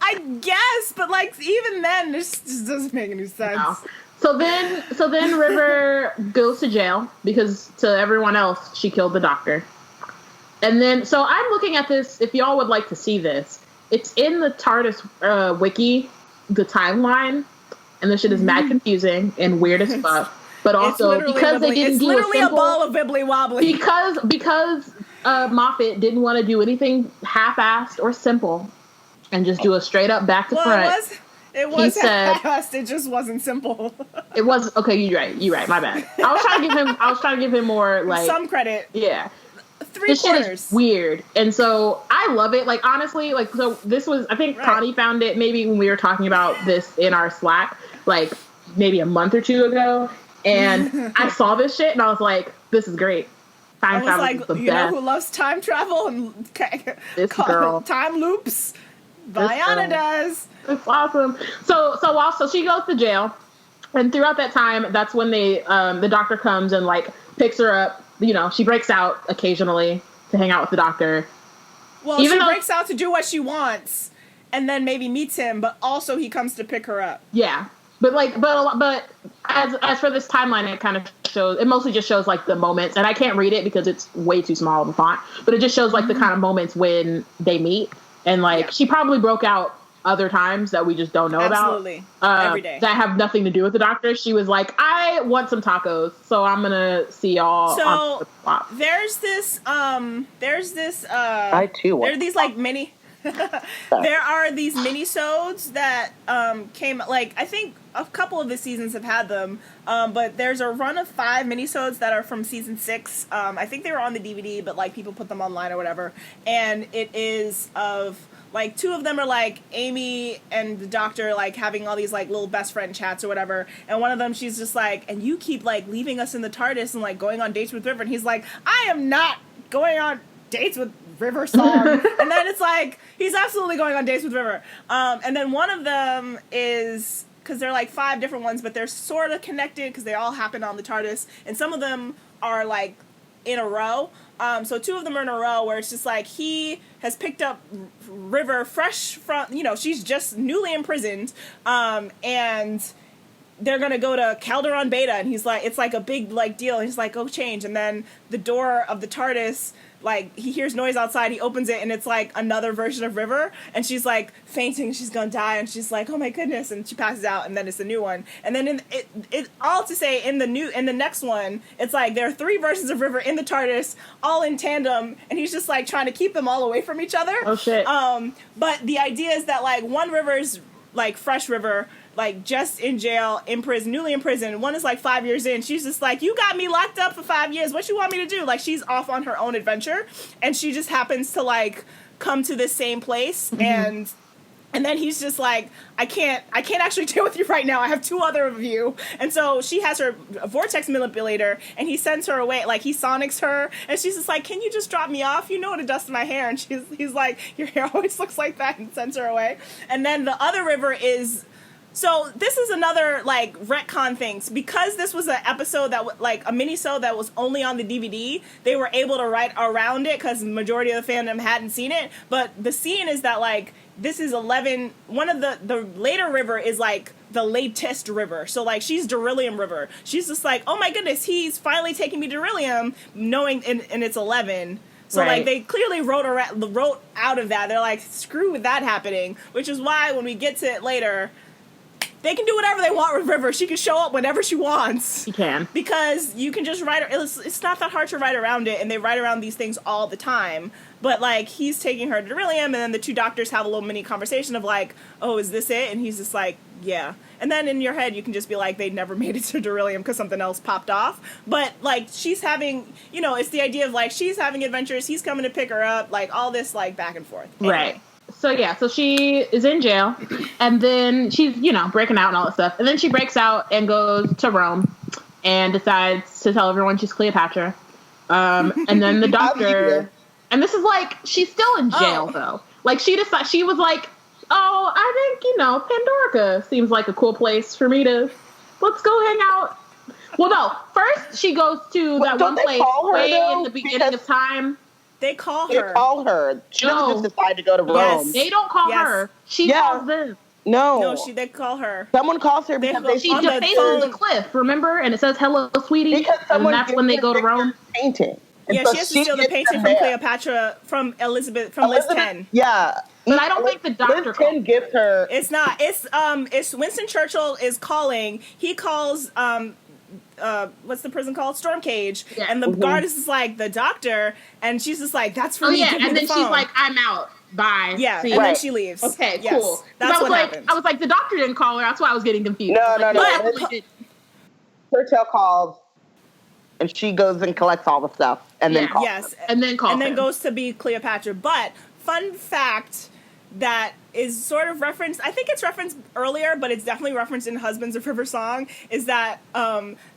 I guess, but like, even then, this just doesn't make any sense. No. So then River goes to jail because to everyone else she killed the doctor. And then, so I'm looking at this, if y'all would like to see this, it's in the TARDIS wiki, the timeline, and this shit is mad confusing and weird as fuck. But also, because they didn't do literally a ball of wibbly wobbly. Because Moffat didn't want to do anything half-assed or simple, and just do a straight up back to front. It was fast. It just wasn't simple. It was okay. You're right. My bad. I was trying to give him more, like, some credit. Yeah. This shit is weird, and so I love it. Like, honestly, like, so this was, I think Connie found it maybe when we were talking about this in our Slack, like maybe a month or two ago, and I saw this shit and I was like, this is great. Time travel is the best. You know who loves time travel and this girl. Time loops? Vaiana does. It's awesome. So she goes to jail, and throughout that time, that's when the doctor comes and, like, picks her up. You know, she breaks out occasionally to hang out with the doctor. Well, she breaks out to do what she wants, and then maybe meets him, but also he comes to pick her up. Yeah, but as for this timeline, it kind of shows. It mostly just shows, like, the moments, and I can't read it because it's way too small of a font. But it just shows, like, the kind of moments when they meet, and, like, she probably broke out other times that we just don't know about. Every day. That have nothing to do with the doctor. She was like, I want some tacos, so I'm gonna see y'all on the flip-flop. There's this I too want. There are these, like, mini there are these mini-sodes that came, like, I think a couple of the seasons have had them, but there's a run of 5 mini-sodes that are from season 6. I think they were on the DVD, but, like, people put them online or whatever, and it is of, like, 2 of them are, like, Amy and the doctor, like, having all these, like, little best friend chats or whatever, and one of them, she's just like, and you keep, like, leaving us in the TARDIS and, like, going on dates with River, and he's like, I am not going on dates with River Song. And then it's like, he's absolutely going on dates with River. And then one of them is, because they're, like, 5 different ones, but they're sort of connected because they all happen on the TARDIS, and some of them are, like, in a row. So 2 of them are in a row where it's just like, he has picked up River fresh from, you know, she's just newly imprisoned, and they're gonna go to Calderon Beta, and he's like, it's like a big, like, deal, and he's like, go change, and then the door of the TARDIS, like, he hears noise outside, he opens it, and it's like another version of River, and she's like fainting, she's gonna die, and she's like, oh my goodness, and she passes out, and then it's a new one, and then it all to say, in the next one, it's like there are 3 versions of River in the TARDIS, all in tandem, and he's just, like, trying to keep them all away from each other. Oh shit. But the idea is that, like, one River's, like, fresh River, like, just in jail, in prison, newly in prison. One is, like, 5 years in. She's just like, you got me locked up for 5 years. What you want me to do? Like, she's off on her own adventure, and she just happens to, like, come to this same place, and And then he's just like, I can't actually deal with you right now. I have 2 other of you. And so she has her vortex manipulator, and he sends her away. Like, he sonics her, and she's just like, can you just drop me off? You know what it does to my hair. And he's like, your hair always looks like that, and sends her away. And then the other river is... So this is another, like, retcon things. Because this was an episode that, like, a mini-sode that was only on the DVD, they were able to write around it because the majority of the fandom hadn't seen it. But the scene is that, like, this is 11... One of the later river is, like, the latest river. So, like, she's Beryllium River. She's just like, oh, my goodness, he's finally taking me to Beryllium, knowing... And it's 11. So, right. like, they clearly wrote out of that. They're like, screw with that happening. Which is why, when we get to it later... They can do whatever they want with River. She can show up whenever she wants. You can. Because you can just write... It's not that hard to write around it, and they write around these things all the time. But, like, he's taking her to Beryllium, and then the 2 doctors have a little mini conversation of, like, oh, is this it? And he's just like, yeah. And then in your head, you can just be like, they never made it to Beryllium because something else popped off. But, like, she's having... You know, it's the idea of, like, she's having adventures, he's coming to pick her up, like, all this, like, back and forth. Anyway. Right. So she is in jail, and then she's, you know, breaking out and all that stuff. And then she breaks out and goes to Rome and decides to tell everyone she's Cleopatra. And then the doctor... And this is like, she's still in jail, though. Like, she was like, oh, I think, you know, Pandorica seems like a cool place for me to... Let's go hang out. Well, no. First, she goes to that one place way in the beginning of time. They call her. She doesn't just decide to go to Rome. Yes. They don't call her. She calls them. No, they call her. Someone calls her because she defaces the cliff, remember? And it says, hello, sweetie. And that's when they go to Rome. Painting. And so she has to steal the painting from Cleopatra, from Elizabeth, Liz 10. Yeah. But I don't think the doctor Liz 10 gives her... It's not. It's Winston Churchill is calling. He calls... what's the prison called? Storm Cage. Yeah. And the guard is just like, the doctor, and she's just like, that's for me. Yeah, give me and the then phone. she's like, I'm out. Bye. Yeah, and then she leaves. Okay, yes. cool. That's what happened. I was like, the doctor didn't call her. That's why I was getting confused. No. Churchill calls, and she goes and collects all the stuff, and then calls. Yes, and then calls. And then goes to be Cleopatra. But fun fact that is sort of referenced, I think it's referenced earlier, but it's definitely referenced in Husbands of River Song, is that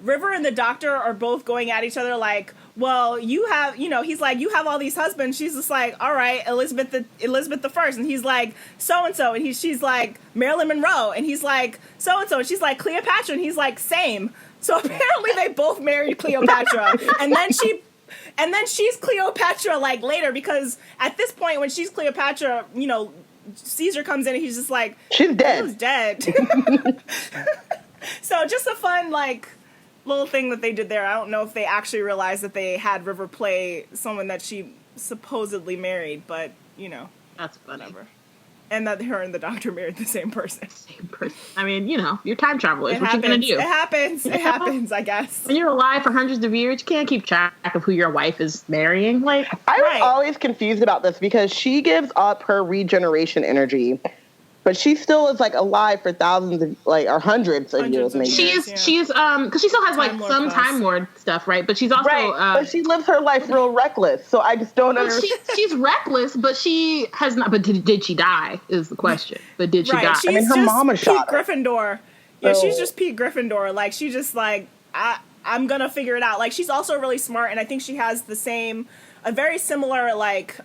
River and the doctor are both going at each other like, well, you have, you know, he's like, you have all these husbands. She's just like, all right, Elizabeth the First. And he's like, so-and-so. And she's like, Marilyn Monroe. And he's like, so-and-so. And she's like, Cleopatra. And he's like, same. So apparently they both married Cleopatra. and then she's Cleopatra, like, later, because at this point, when she's Cleopatra, you know, Caesar comes in and he's just like, she's dead. She's dead. So just a fun, like, little thing that they did there. I don't know if they actually realized that they had River play someone that she supposedly married, but, you know. That's funny. Whatever. And that her and the doctor married the same person. I mean, you know, you're time travelers. What you gonna do? It happens, I guess. When you're alive for hundreds of years, you can't keep track of who your wife is marrying. Like, I was always confused about this because she gives up her regeneration energy, but she still is like alive for thousands of, like, or hundreds of years. Maybe she's because she still has like some Time Lord stuff, right? But she's also but she lives her life real reckless. So I just don't understand. She's reckless, but she has not. But did she die? Is the question. But did she die? She's her mama shot her. Gryffindor. Yeah, she's just Pete Gryffindor. Like, she's just like, I'm gonna figure it out. Like, she's also really smart, and I think she has a very similar, like,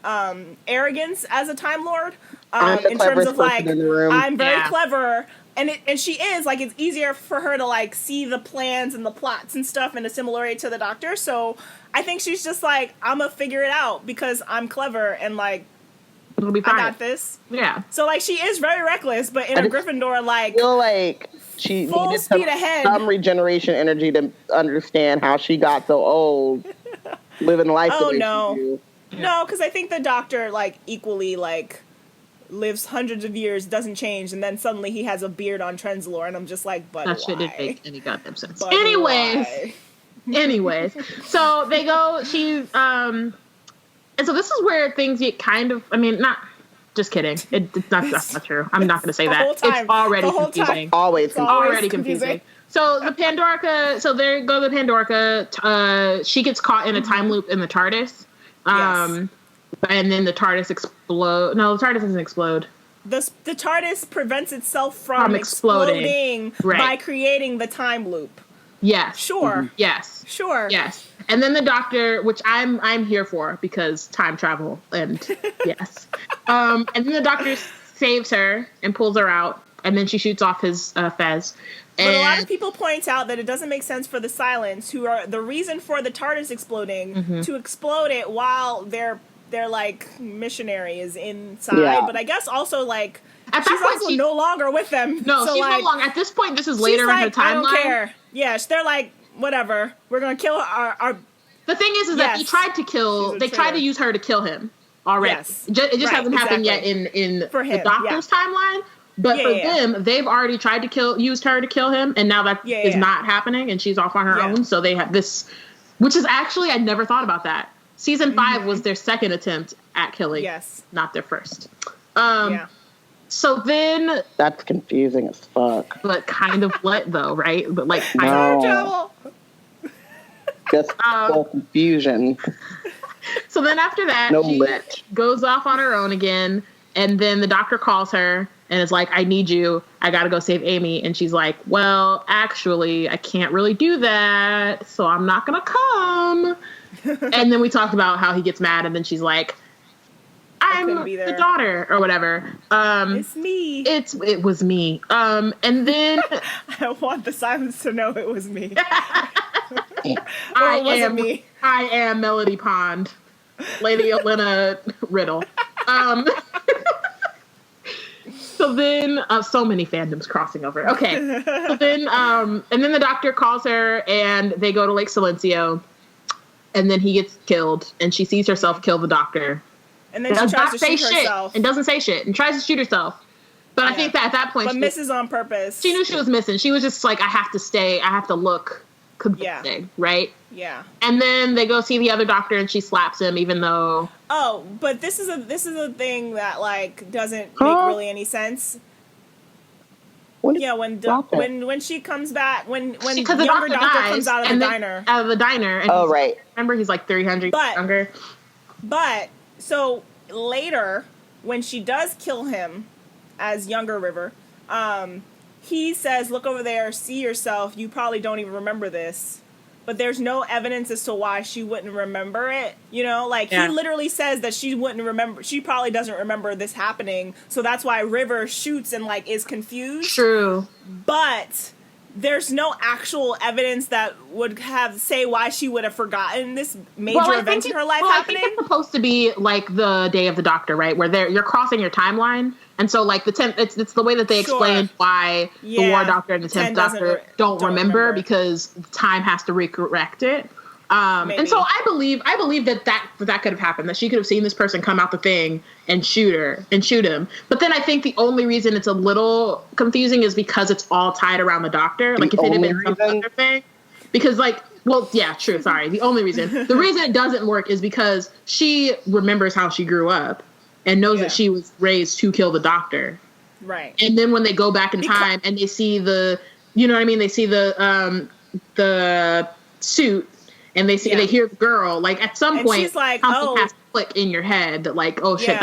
arrogance as a Time Lord. In terms of, like, I'm very clever, and she is, like, it's easier for her to, like, see the plans and the plots and stuff in a similarity to the doctor. So I think she's just like, I'm gonna figure it out because I'm clever and, like, it'll be fine. I got this. Yeah. So, like, she is very reckless, but in a Gryffindor, like, I feel like she full needed speed ahead. Some regeneration energy to understand how she got so old, living life. Oh no, no, because I think the doctor, like, equally, like, lives hundreds of years, doesn't change, and then suddenly he has a beard on Trenzalore, and I'm just like, but that why? shit didn't make any goddamn sense. But Anyways, so they go. She's and so this is where things get kind of. I mean, not. Just kidding. That's not true. I'm not going to say that. It's already confusing. Always confusing. So the Pandorica. So there go the Pandorica. She gets caught in a time loop in the TARDIS. And then the TARDIS explode. No, the TARDIS doesn't explode. the TARDIS prevents itself from exploding right. by creating the time loop. Yes. Sure. Yes. Sure. Yes. And then the Doctor, which I'm here for because time travel and yes. And then the Doctor saves her and pulls her out, and then she shoots off his fez. But a lot of people point out that it doesn't make sense for the Silents, who are the reason for the TARDIS exploding, to explode it while their like missionary is inside. Yeah. But I guess also like at she's that point, also no longer with them. No, so she's like, no longer. At this point, this is later in her timeline. I don't care. Yeah, they're like, whatever. We're gonna kill our The thing is that he tried to kill. They tried to use her to kill him already. Yes. It just hasn't happened yet in the Doctor's timeline. But for them, they've already tried to used her to kill him, and now that is not happening, and she's off on her own. So they have this, which is actually I never thought about that. Season 5 was their second attempt at killing, not their first. So then that's confusing as fuck. But kind of what though, right? But like no. Just full confusion. So then after that, she goes off on her own again, and then the Doctor calls her and is like, I need you. I got to go save Amy. And she's like, well, actually, I can't really do that, so I'm not going to come. And then we talked about how he gets mad, and then she's like, I'm the daughter or whatever. It's me. It was me. And then I want the Silence to know it was me. I am Melody Pond, Lady Olenna Riddle. So then, so many fandoms crossing over. Okay. So then, and then the Doctor calls her, and they go to Lake Silencio, and then he gets killed, and she sees herself kill the Doctor. And then she tries to shoot herself. And doesn't say shit, and tries to shoot herself. But I think that at that point, but misses on purpose. She knew she was missing. She was just like, I have to stay. I have to look convincing, right? Yeah. And then they go see the other Doctor, and she slaps him, even though. Oh, but this is a thing that like doesn't make really any sense. When she comes back, when the younger Doctor comes out of the diner. Out of the diner. And right. Remember, he's like 300 years younger. But so later, when she does kill him as younger River, he says, look over there, see yourself. You probably don't even remember this. But there's no evidence as to why she wouldn't remember it. You know, like he literally says that she wouldn't remember. She probably doesn't remember this happening. So that's why River shoots and like is confused. True. But there's no actual evidence that would say why she would have forgotten this major event in her life happening. I think it's supposed to be like the Day of the Doctor, right? Where you're crossing your timeline. And so, like, it's the way that they explain why the War Doctor and the 10th Doctor don't remember because time has to recorrect it. And so I believe that could have happened, that she could have seen this person come out the thing and shoot him. But then I think the only reason it's a little confusing is because it's all tied around the Doctor. Like, if it had been some other thing. Because, like, well, yeah, true, sorry. The only reason. The reason it doesn't work is because she remembers how she grew up. And knows that she was raised to kill the Doctor. Right. And then when they go back in time and they see the, you know what I mean? They see the suit and they hear the girl. Like at some point, she's like, something has to click in your head that like, oh shit,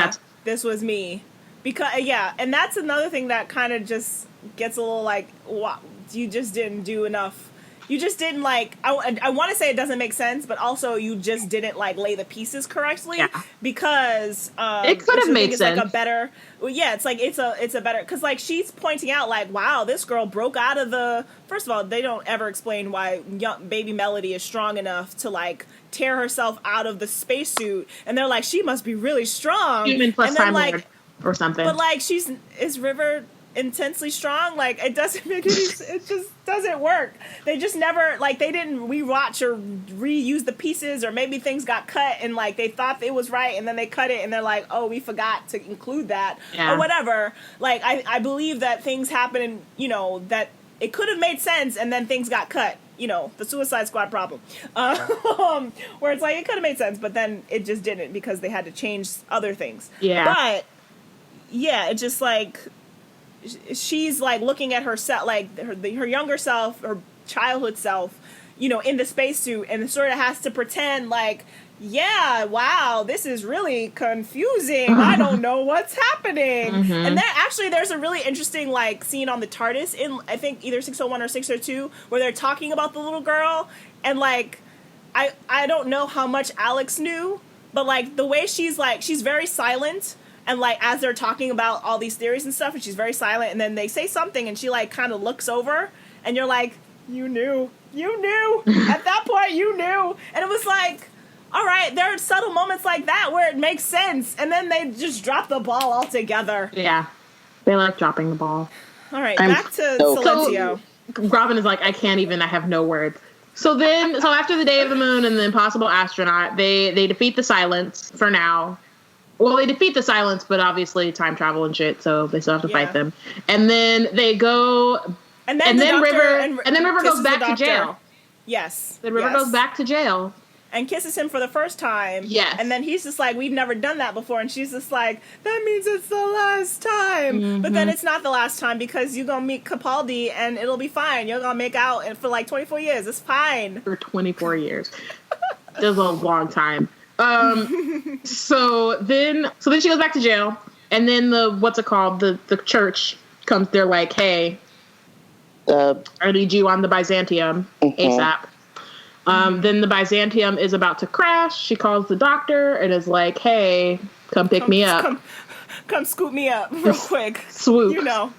this was me. Because, and that's another thing that kind of just gets a little like, wow, you just didn't do enough. You just didn't like. I want to say it doesn't make sense, but also you just didn't like lay the pieces correctly because it could have made sense. Like a better, it's like it's a better because like she's pointing out like, wow, this girl broke out of the. First of all, they don't ever explain why young baby Melody is strong enough to like tear herself out of the spacesuit, and they're like, she must be really strong. Human plus and then, Time like, Lord or something. But like, is River intensely strong? Like it doesn't make any. It just doesn't work. They just never like they didn't rewatch or reuse the pieces, or maybe things got cut and like they thought it was right and then they cut it and they're like, oh, we forgot to include that or whatever. Like I believe that things happen and that it could have made sense and then things got cut. The Suicide Squad problem, where it's like it could have made sense, but then it just didn't because they had to change other things. But it's just like. She's like looking at herself, like her younger self, her childhood self, in the spacesuit, and sort of has to pretend like, yeah, wow, this is really confusing. I don't know what's happening. And then actually there's a really interesting like scene on the TARDIS in, I think, either 601 or 602, where they're talking about the little girl, and like I don't know how much Alex knew, but like the way she's very silent, and like as they're talking about all these theories and stuff, and she's very silent, and then they say something and she like kind of looks over, and you're like, you knew at that point, you knew. And it was like, all right, there are subtle moments like that where it makes sense, and then they just drop the ball altogether. Yeah, they like dropping the ball. All right, back to Silencio. So Robin is like, I can't even, I have no words. So after the Day of the Moon and the Impossible Astronaut, they defeat the Silence for now. Well, they defeat the Silence, but obviously time travel and shit, so they still have to fight them. And then they go, and then River goes back to jail. Yes. Then River goes back to jail. And kisses him for the first time. Yes. And then he's just like, we've never done that before. And she's just like, that means it's the last time. But then it's not the last time, because you're going to meet Capaldi and it'll be fine. You're going to make out for like 24 years. It's fine. For 24 years. That's a long time. So then she goes back to jail. And then the church comes. They're like, hey, I need you on the Byzantium ASAP. Then the Byzantium is about to crash. She calls the doctor and is like, hey, come pick me up. Come scoop me up real quick. Swoop. You know.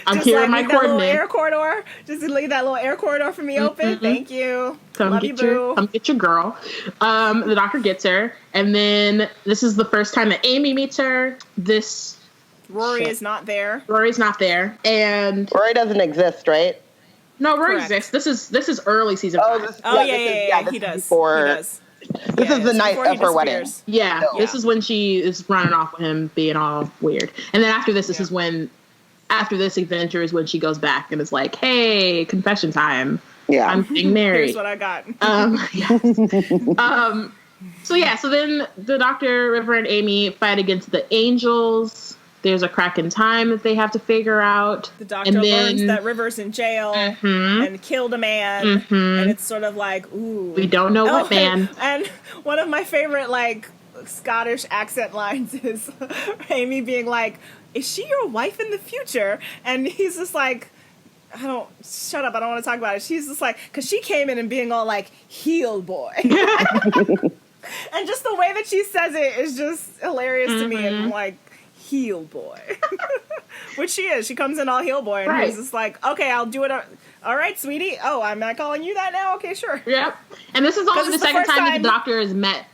I'm just here like, in my leave that little coordinates. air corridor. Just leave that little air corridor for me open. Thank you. Come get your girl. The doctor gets her. And then this is the first time that Amy meets her. Rory is not there. Rory's not there. And Rory doesn't exist, right? No, Rory exists. This is early season 5. He does. Before, This is the night of her wedding. Yeah, this is when she is running off with him, being all weird. And then after this, after this adventure is when she goes back and is like, hey, confession time. Yeah. I'm getting married. Here's what I got. So then the Doctor, River, and Amy fight against the Angels. There's a crack in time that they have to figure out. The Doctor learns that River's in jail and killed a man. And it's sort of like, ooh. We don't know what man. And one of my favorite, like, Scottish accent lines is Amy being like, is she your wife in the future? And he's just like, shut up, I don't want to talk about it. She's just like, because she came in and being all like, heel boy. And just the way that she says it is just hilarious to me. And I'm like, heel boy. Which she is. She comes in all heel boy, and he's just like, okay, I'll do it. All right, sweetie. Oh, I'm not calling you that now? Okay, sure. Yep. And this is also the second time that the Doctor has met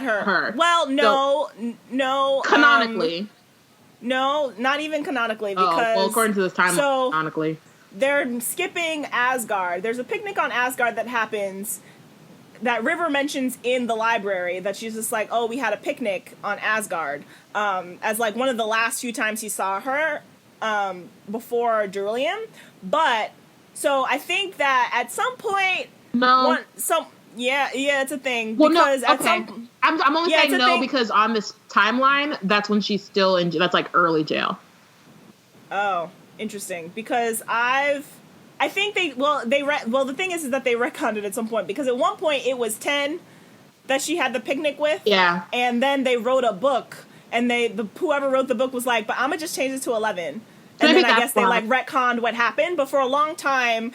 her. Well, no. Canonically. No, not even canonically, because... according to this timeline, canonically. They're skipping Asgard. There's a picnic on Asgard that happens that River mentions in the library, that she's just like, oh, we had a picnic on Asgard, as like one of the last few times he saw her before Beryllium. But so I think that at some point, it's a thing. Well, because I'm only saying no because on this timeline, that's when she's still in. That's like early jail. Oh, interesting. Because the thing is that they retconned it at some point, because at one point it was 10 that she had the picnic with. Yeah. And then they wrote a book, and whoever wrote the book was like, but I'm gonna just change it to 11. And then I guess they like retconned what happened, but for a long time,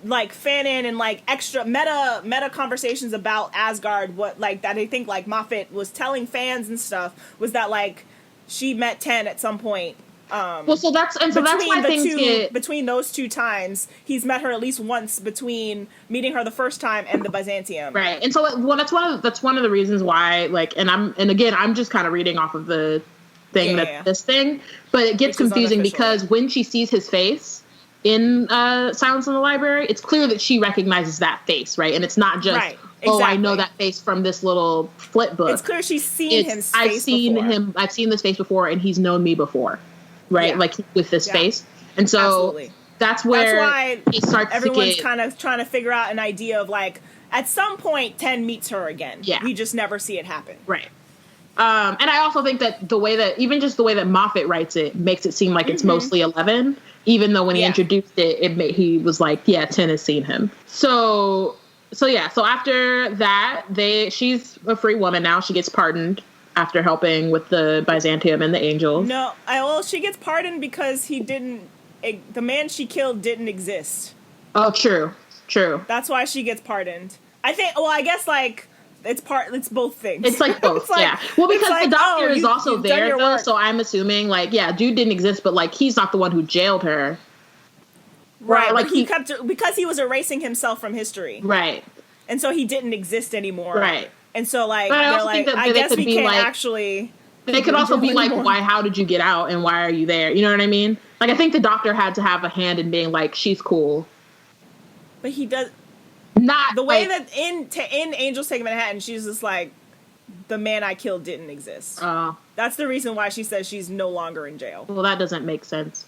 like fanon and like extra meta conversations about Asgard, what like that I think like Moffat was telling fans and stuff was that like she met 10 at some point. That's why between those two times, he's met her at least once between meeting her the first time and the Byzantium. Right, and so that's one of the reasons why I'm just kind of reading off of the thing this thing, but it gets confusing because when she sees his face in Silence in the Library, it's clear that she recognizes that face, right? And it's not just I know that face from this little flip book. It's clear she's seen his face before. I've seen this face before, and he's known me before. Right, like with this face, and so that's why it starts. Everyone's kind of trying to figure out an idea of like at some point 10 meets her again. Yeah, we just never see it happen. Right, and I also think that the way that Moffat writes it makes it seem like it's mostly 11, even though when he introduced he was like, yeah, 10 has seen him. So after that, she's a free woman now. She gets pardoned after helping with the Byzantium and the angels. No, she gets pardoned because the man she killed didn't exist. Oh, true. That's why she gets pardoned. I guess like it's both things. It's like both, yeah. Well, because the doctor is also there, though, so I'm assuming, like, yeah, dude didn't exist, but, like, he's not the one who jailed her. Right, like because he was erasing himself from history. Right. And so he didn't exist anymore. Right. And so, like, but they're like, I guess we can't actually... They could also be like, how did you get out and why are you there? You know what I mean? Like, I think the doctor had to have a hand in being like, she's cool. But he does... Not the way that in Angels Take Manhattan, she's just like, the man I killed didn't exist. That's the reason why she says she's no longer in jail. Well, that doesn't make sense.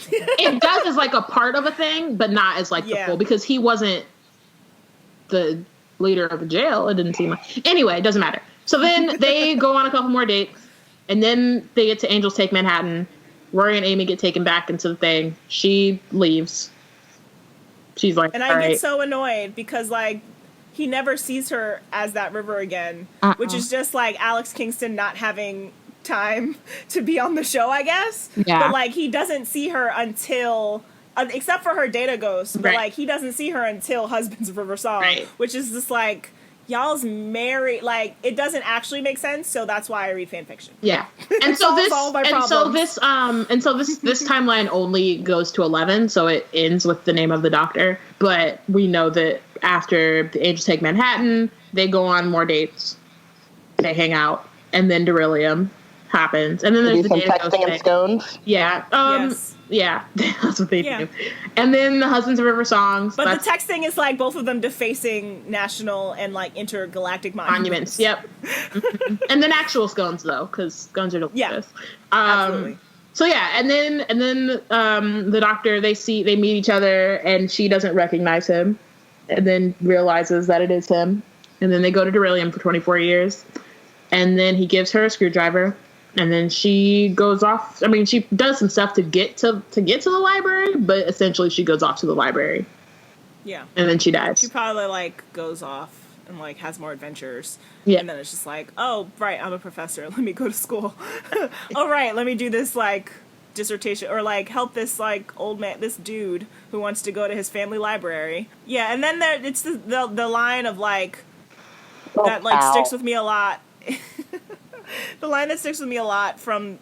It does as like a part of a thing, but not as like the full, because he wasn't the leader of the jail. It didn't seem like. Anyway, it doesn't matter. So then they go on a couple more dates, and then they get to Angels Take Manhattan. Rory and Amy get taken back into the thing. She leaves. She's like, and I get so annoyed because, like, he never sees her as that River again, which is just like Alex Kingston not having time to be on the show, I guess. Yeah. But, like, he doesn't see her until, except for her data ghost, but, like, he doesn't see her until Husbands of River Song, which is just like, y'all's married, like, it doesn't actually make sense, so that's why I read fan fiction. Yeah. And so this timeline only goes to 11, so it ends with the name of the doctor. But we know that after the Angels Take Manhattan, they go on more dates. They hang out, and then Beryllium happens. And then there's the data ghost texting and scones. Yeah. Yes. Yeah, that's what they do. And then the Husbands of River Songs. But the texting is like both of them defacing national and like intergalactic monuments. Yep. And then actual scones, though, because scones are delicious. Yeah, absolutely. So yeah, and then the doctor, they meet each other, and she doesn't recognize him, and then realizes that it is him. And then they go to Beryllium for 24 years, and then he gives her a screwdriver. And then she goes off. I mean, she does some stuff to get to the library, but essentially she goes off to the library. Yeah. And then she dies. She probably, like, goes off and, like, has more adventures. Yeah. And then it's just like, oh, right, I'm a professor. Let me go to school. Oh, right, let me do this, like, dissertation. Or, like, help this, like, old man, this dude who wants to go to his family library. Yeah, and then it's the line of, like, that, like, sticks with me a lot. The line that sticks with me a lot from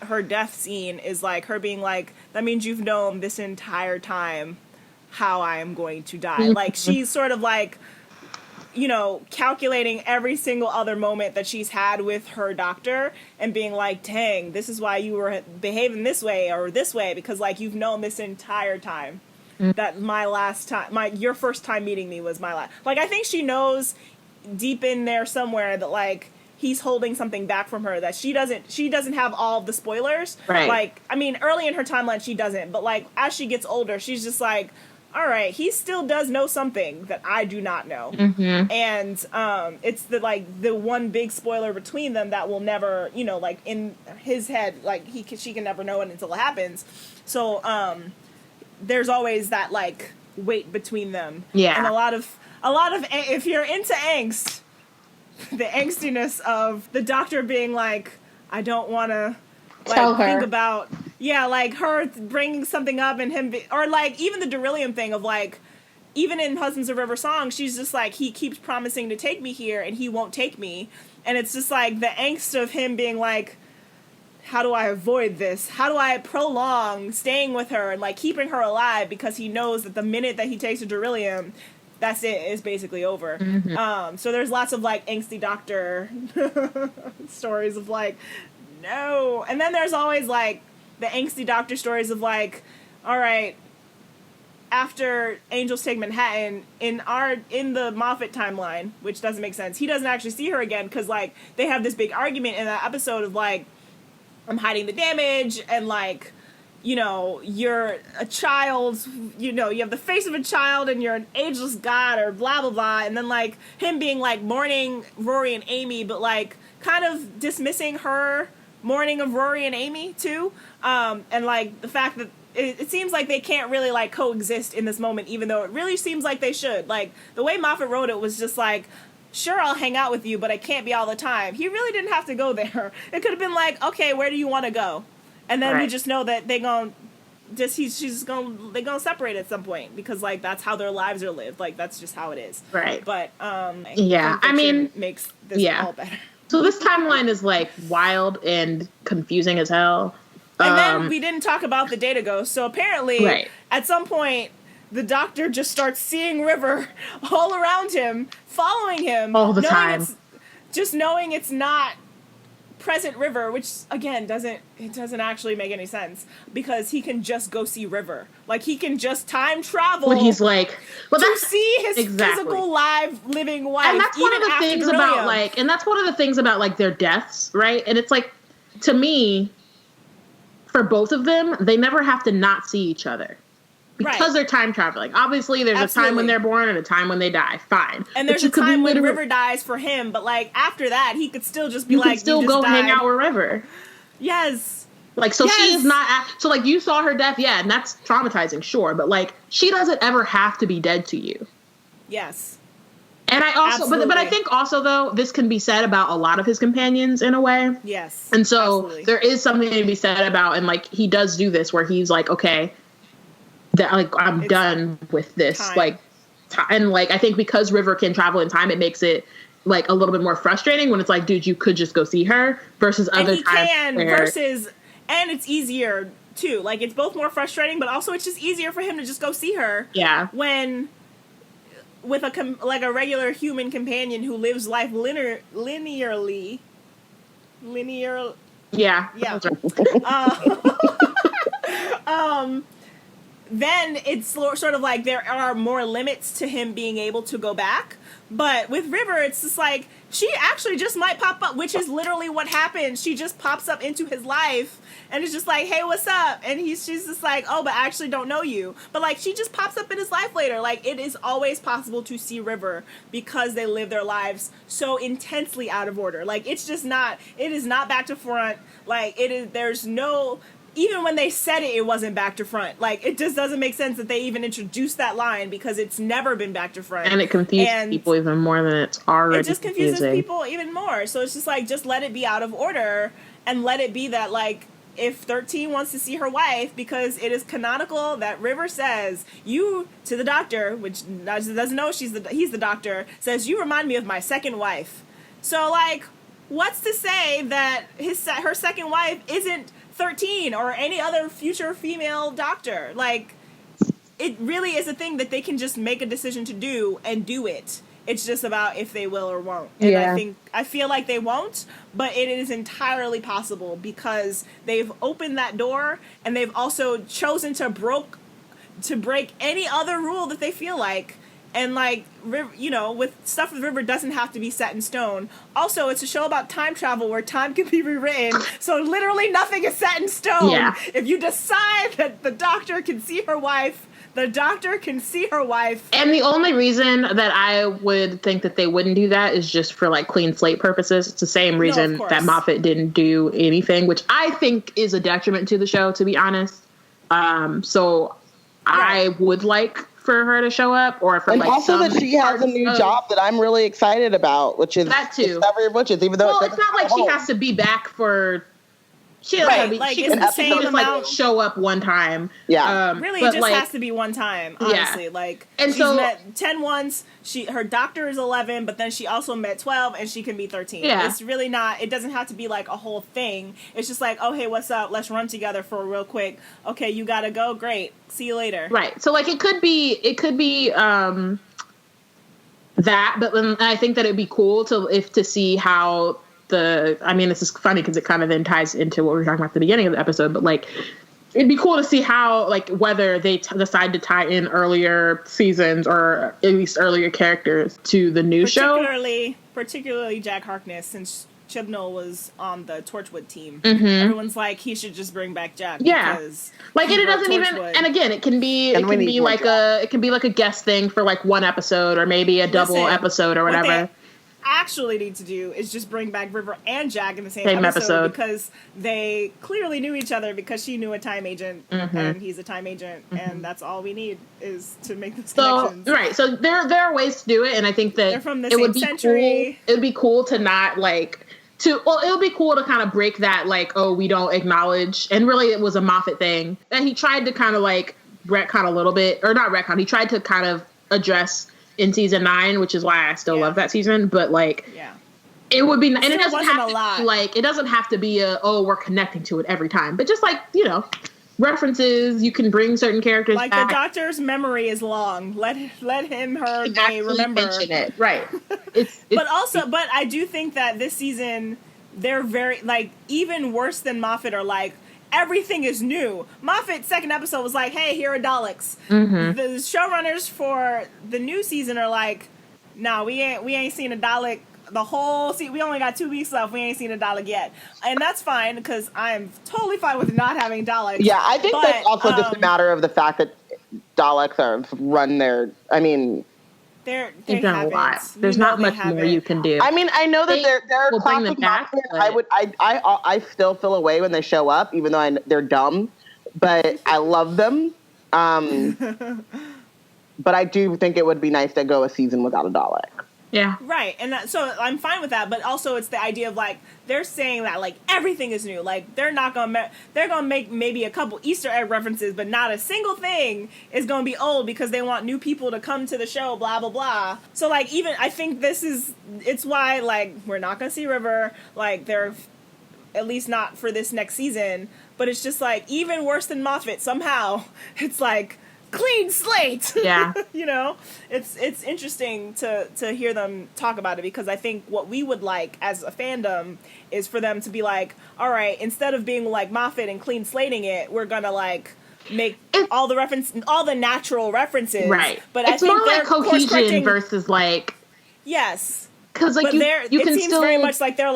her death scene is, like, her being like, that means you've known this entire time how I am going to die. Like, she's sort of, like, you know, calculating every single other moment that she's had with her doctor and being like, dang, this is why you were behaving this way or this way, because, like, you've known this entire time that your first time meeting me was my last. Like, I think she knows deep in there somewhere that, like, he's holding something back from her, that she doesn't have all of the spoilers. Right. Like, I mean, early in her timeline she doesn't, but, like, as she gets older, she's just like, all right, he still does know something that I do not know. Mm-hmm. And it's the one big spoiler between them that will never, you know, like, in his head, like, she can never know it until it happens. So there's always that, like, weight between them. Yeah. And a lot of if you're into angst, the angstiness of the doctor being like, I don't want to, like, think about, like, her bringing something up and him, or, like, even the Beryllium thing of, like, even in Husbands of River Song, she's just like, he keeps promising to take me here and he won't take me. And it's just, like, the angst of him being like, how do I avoid this? How do I prolong staying with her and, like, keeping her alive, because he knows that the minute that he takes her Beryllium, that's it. It's basically over. Mm-hmm. So there's lots of, like, angsty doctor stories of, like, no. And then there's always, like, the angsty doctor stories of, like, all right, after Angels Take Manhattan, in the Moffat timeline, which doesn't make sense, he doesn't actually see her again because, like, they have this big argument in that episode of, like, I'm hiding the damage, and, like, you know, you're a child, you know, you have the face of a child and you're an ageless god, or blah, blah, blah. And then, like, him being, like, mourning Rory and Amy, but, like, kind of dismissing her mourning of Rory and Amy, too. And, like, the fact that it seems like they can't really like coexist in this moment, even though it really seems like they should. Like the way Moffat wrote it was just like, sure, I'll hang out with you, but I can't be all the time. He really didn't have to go there. It could have been like, okay, where do you want to go? And then we just know that they're gonna separate at some point, because like that's how their lives are lived. Like that's just how it is. Right. But I mean, makes this all better. So this timeline is like wild and confusing as hell. And then we didn't talk about the data ghost. So apparently, at some point, the Doctor just starts seeing River all around him, following him all the time. Just knowing it's not present River, which again doesn't actually make any sense, because he can just go see River. Like he can just time travel. When he's like, to see his physical live living wife. And that's one of the things about like their deaths, right? And it's like, to me, for both of them, they never have to not see each other. Because they're time traveling. Obviously, there's a time when they're born and a time when they die. Fine. And there's a time when River dies for him, but like after that, he could still just be like, still go hang out with River. Yes. Like, so she is not, so like you saw her death, yeah, and that's traumatizing, sure, but like she doesn't ever have to be dead to you. Yes. And I also, but I think also though, this can be said about a lot of his companions in a way. Yes. And so there is something to be said about, and like he does do this where he's like, okay, that like I'm done with this, like, and like I think because River can travel in time, it makes it like a little bit more frustrating when it's like, dude, you could just go see her, versus other times versus, and it's easier too. Like it's both more frustrating, but also it's just easier for him to just go see her. Yeah. When with a regular human companion who lives life linearly. Yeah. That's right. Then it's sort of like there are more limits to him being able to go back. But with River, it's just like, she actually just might pop up, which is literally what happens. She just pops up into his life, and it's just like, hey, what's up? And she's just like, oh, but I actually don't know you. But, like, she just pops up in his life later. Like, it is always possible to see River because they live their lives so intensely out of order. Like, it's just not, it is not back to front. Like, there's no... Even when they said it, it wasn't back to front. Like, it just doesn't make sense that they even introduced that line, because it's never been back to front. And it confuses people even more than it's already It just confuses people even more. So it's just like, just let it be out of order, and let it be that, like, if 13 wants to see her wife, because it is canonical that River says, you, to the Doctor, which doesn't know he's the Doctor, says, you remind me of my second wife. So, like, what's to say that her second wife isn't 13 or any other future female Doctor? Like, it really is a thing that they can just make a decision to do and do it. It's just about if they will or won't. And I feel like they won't, but it is entirely possible, because they've opened that door, and they've also chosen to break any other rule that they feel like. And, like, you know, with stuff with River doesn't have to be set in stone. Also, it's a show about time travel where time can be rewritten, so literally nothing is set in stone. Yeah. If you decide that the Doctor can see her wife, the Doctor can see her wife. And the only reason that I would think that they wouldn't do that is just for, like, clean slate purposes. It's the same reason that Moffat didn't do anything, which I think is a detriment to the show, to be honest. I would like for her to show up, or for, and like, also that she has a new job that I'm really excited about, which is that too. Discovery of Witches. Even though it's not like she has to be back for. She doesn't have to be. Like, she can just like show up one time. Yeah, really, it just has to be one time. Honestly, like, and she's met 10 once. Her Doctor is 11, but then she also met 12, and she can be 13. Yeah, it's really not. It doesn't have to be like a whole thing. It's just like, oh, hey, what's up? Let's run together for a real quick. Okay, you gotta go. Great. See you later. Right. So, like, it could be that, but then I think that it'd be cool to see how this is funny because it kind of then ties into what we were talking about at the beginning of the episode, but, like, it'd be cool to see how, like, whether they decide to tie in earlier seasons or at least earlier characters to the new show. Particularly Jack Harkness, since Chibnall was on the Torchwood team. Mm-hmm. Everyone's like, he should just bring back Jack. Yeah, like, and it doesn't even. And again, it can be like a guest thing for, like, one episode or maybe a double episode or whatever. actually need to do is just bring back River and Jack in the same episode because they clearly knew each other because she knew a time agent and he's a time agent, and that's all we need is to make those connections. Right. So there are ways to do it, and I think that they're from the same century. Cool. It would be cool to not it would be cool to kind of break that we don't acknowledge, and really it was a Moffat thing that he tried to kind of retcon a little bit, or not retcon. He tried to kind of address in season 9, which is why I still love that season. But it would be, and it doesn't have to be it doesn't have to be we're connecting to it every time, but just references. You can bring certain characters back. The Doctor's memory is long. Let him, her, they remember. Mention it. Right. But I do think that this season they're very even worse than Moffat are everything is new. Moffat's second episode was hey, here are Daleks. Mm-hmm. The showrunners for the new season are no, we ain't seen a Dalek the whole season. We only got 2 weeks left. We ain't seen a Dalek yet. And that's fine, because I'm totally fine with not having Daleks. Yeah, I think that's also just a matter of the fact that Daleks have run their, they've done a lot. There's not much more you can do. I know that they're will bring them back. I still feel away when they show up, even though they're dumb, but I love them. But I do think it would be nice to go a season without a Dalek. Yeah. Right. And so I'm fine with that, but also it's the idea of they're saying that everything is new. They're not going to they're going to make maybe a couple Easter egg references, but not a single thing is going to be old because they want new people to come to the show, blah blah blah. So even I think it's why we're not going to see River, they're at least not for this next season, but it's just even worse than Moffat somehow. It's clean slate. Yeah. It's interesting to hear them talk about it, because I think what we would like as a fandom is for them to be all right, instead of being like Moffat and clean slating it, we're gonna make all the natural references. Right. But it's I think more they're cohesion versus yes. Because it seems very much they're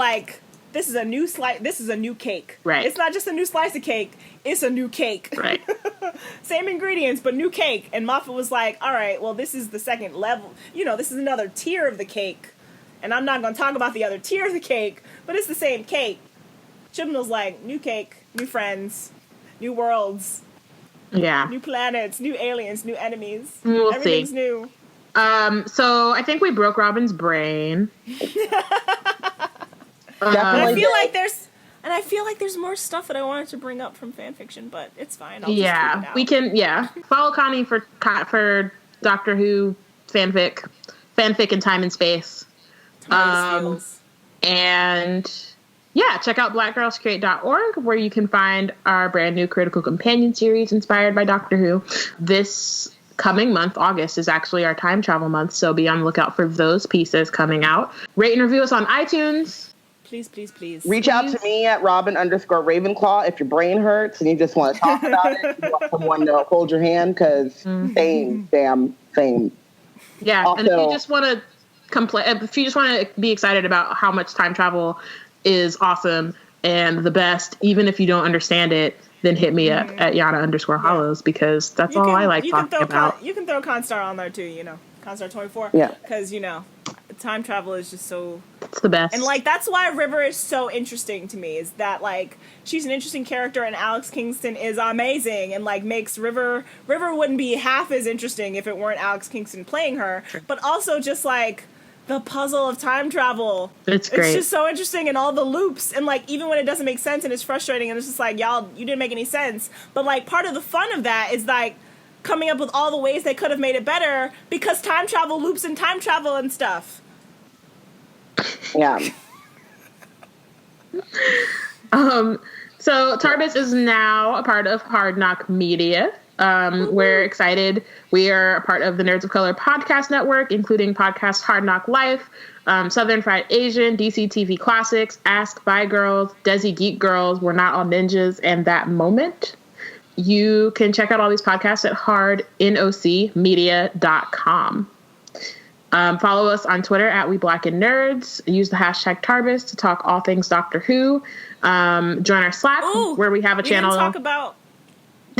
this is a new slice. This is a new cake. Right. It's not just a new slice of cake. It's a new cake. Right. Same ingredients, but new cake. And Moffat was all right, well, this is the second level. This is another tier of the cake. And I'm not going to talk about the other tier of the cake, but it's the same cake. Chibnall's new cake, new friends, new worlds. Yeah. New planets, new aliens, new enemies. We'll Everything's see. new. So I think we broke Robin's brain. And I feel like there's more stuff that I wanted to bring up from fanfiction, but it's fine. I'll just keep it out. We can. Yeah, follow Connie for Doctor Who fanfic in time and space. And check out blackgirlscreate.org, where you can find our brand new Critical Companion series inspired by Doctor Who. This coming month, August, is actually our time travel month, so be on the lookout for those pieces coming out. Rate and review us on iTunes. Please. Reach out to me at Robin_Ravenclaw if your brain hurts and you just want to talk about it. You want someone to hold your hand, because same. Yeah, also, and if you just want to be excited about how much time travel is awesome and the best, even if you don't understand it, then hit me up at Yana_Hollows, because that's all I like talking about. You can throw Constar on there too, Constar 24. Yeah. Because, time travel is just so... It's the best. And, that's why River is so interesting to me, is that, she's an interesting character, and Alex Kingston is amazing, and, makes River wouldn't be half as interesting if it weren't Alex Kingston playing her. Sure. But also just, the puzzle of time travel. It's great. It's just so interesting, and all the loops, and, even when it doesn't make sense and it's frustrating, and it's just y'all, you didn't make any sense. But, part of the fun of that is, coming up with all the ways they could have made it better, because time travel loops and time travel and stuff. Yeah. So Tarbis is now a part of Hard Knock Media. We're excited. We are a part of the Nerds of Color podcast network, including podcast Hard Knock Life, Southern Fried Asian, DC TV Classics, Ask Bi Girls, Desi Geek Girls, We're Not All Ninjas, and That Moment. You can check out all these podcasts at hardnocmedia.com. Follow us on Twitter at WeBlackandNerds. Use the hashtag Tarbis to talk all things Doctor Who. Join our Slack, where we have a channel.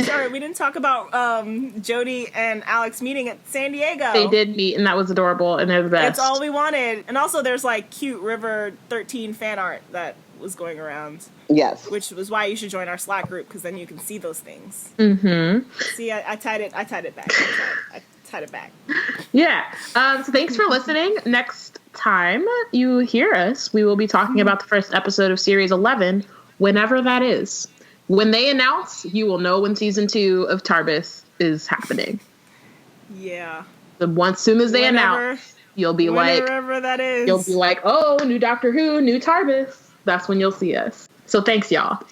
Sorry, we didn't talk about Jodie and Alex meeting at San Diego. They did meet, and that was adorable, and they're the best. That's all we wanted. And also, there's like cute River 13 fan art that was going around. Yes. Which was why you should join our Slack group, because then you can see those things. Mm-hmm. See, I tied it back. I tied it back. Yeah. So thanks for listening. Next time you hear us, we will be talking about the first episode of Series 11, whenever that is. When they announce, you will know when season 2 of Tarbis is happening. Yeah. Once soon as they announce, you'll be like, whenever that is. You'll be like, oh, new Doctor Who, new Tarbis. That's when you'll see us. So thanks, y'all.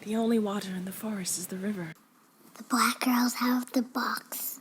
The only water in the forest is the river. The black girls have the box.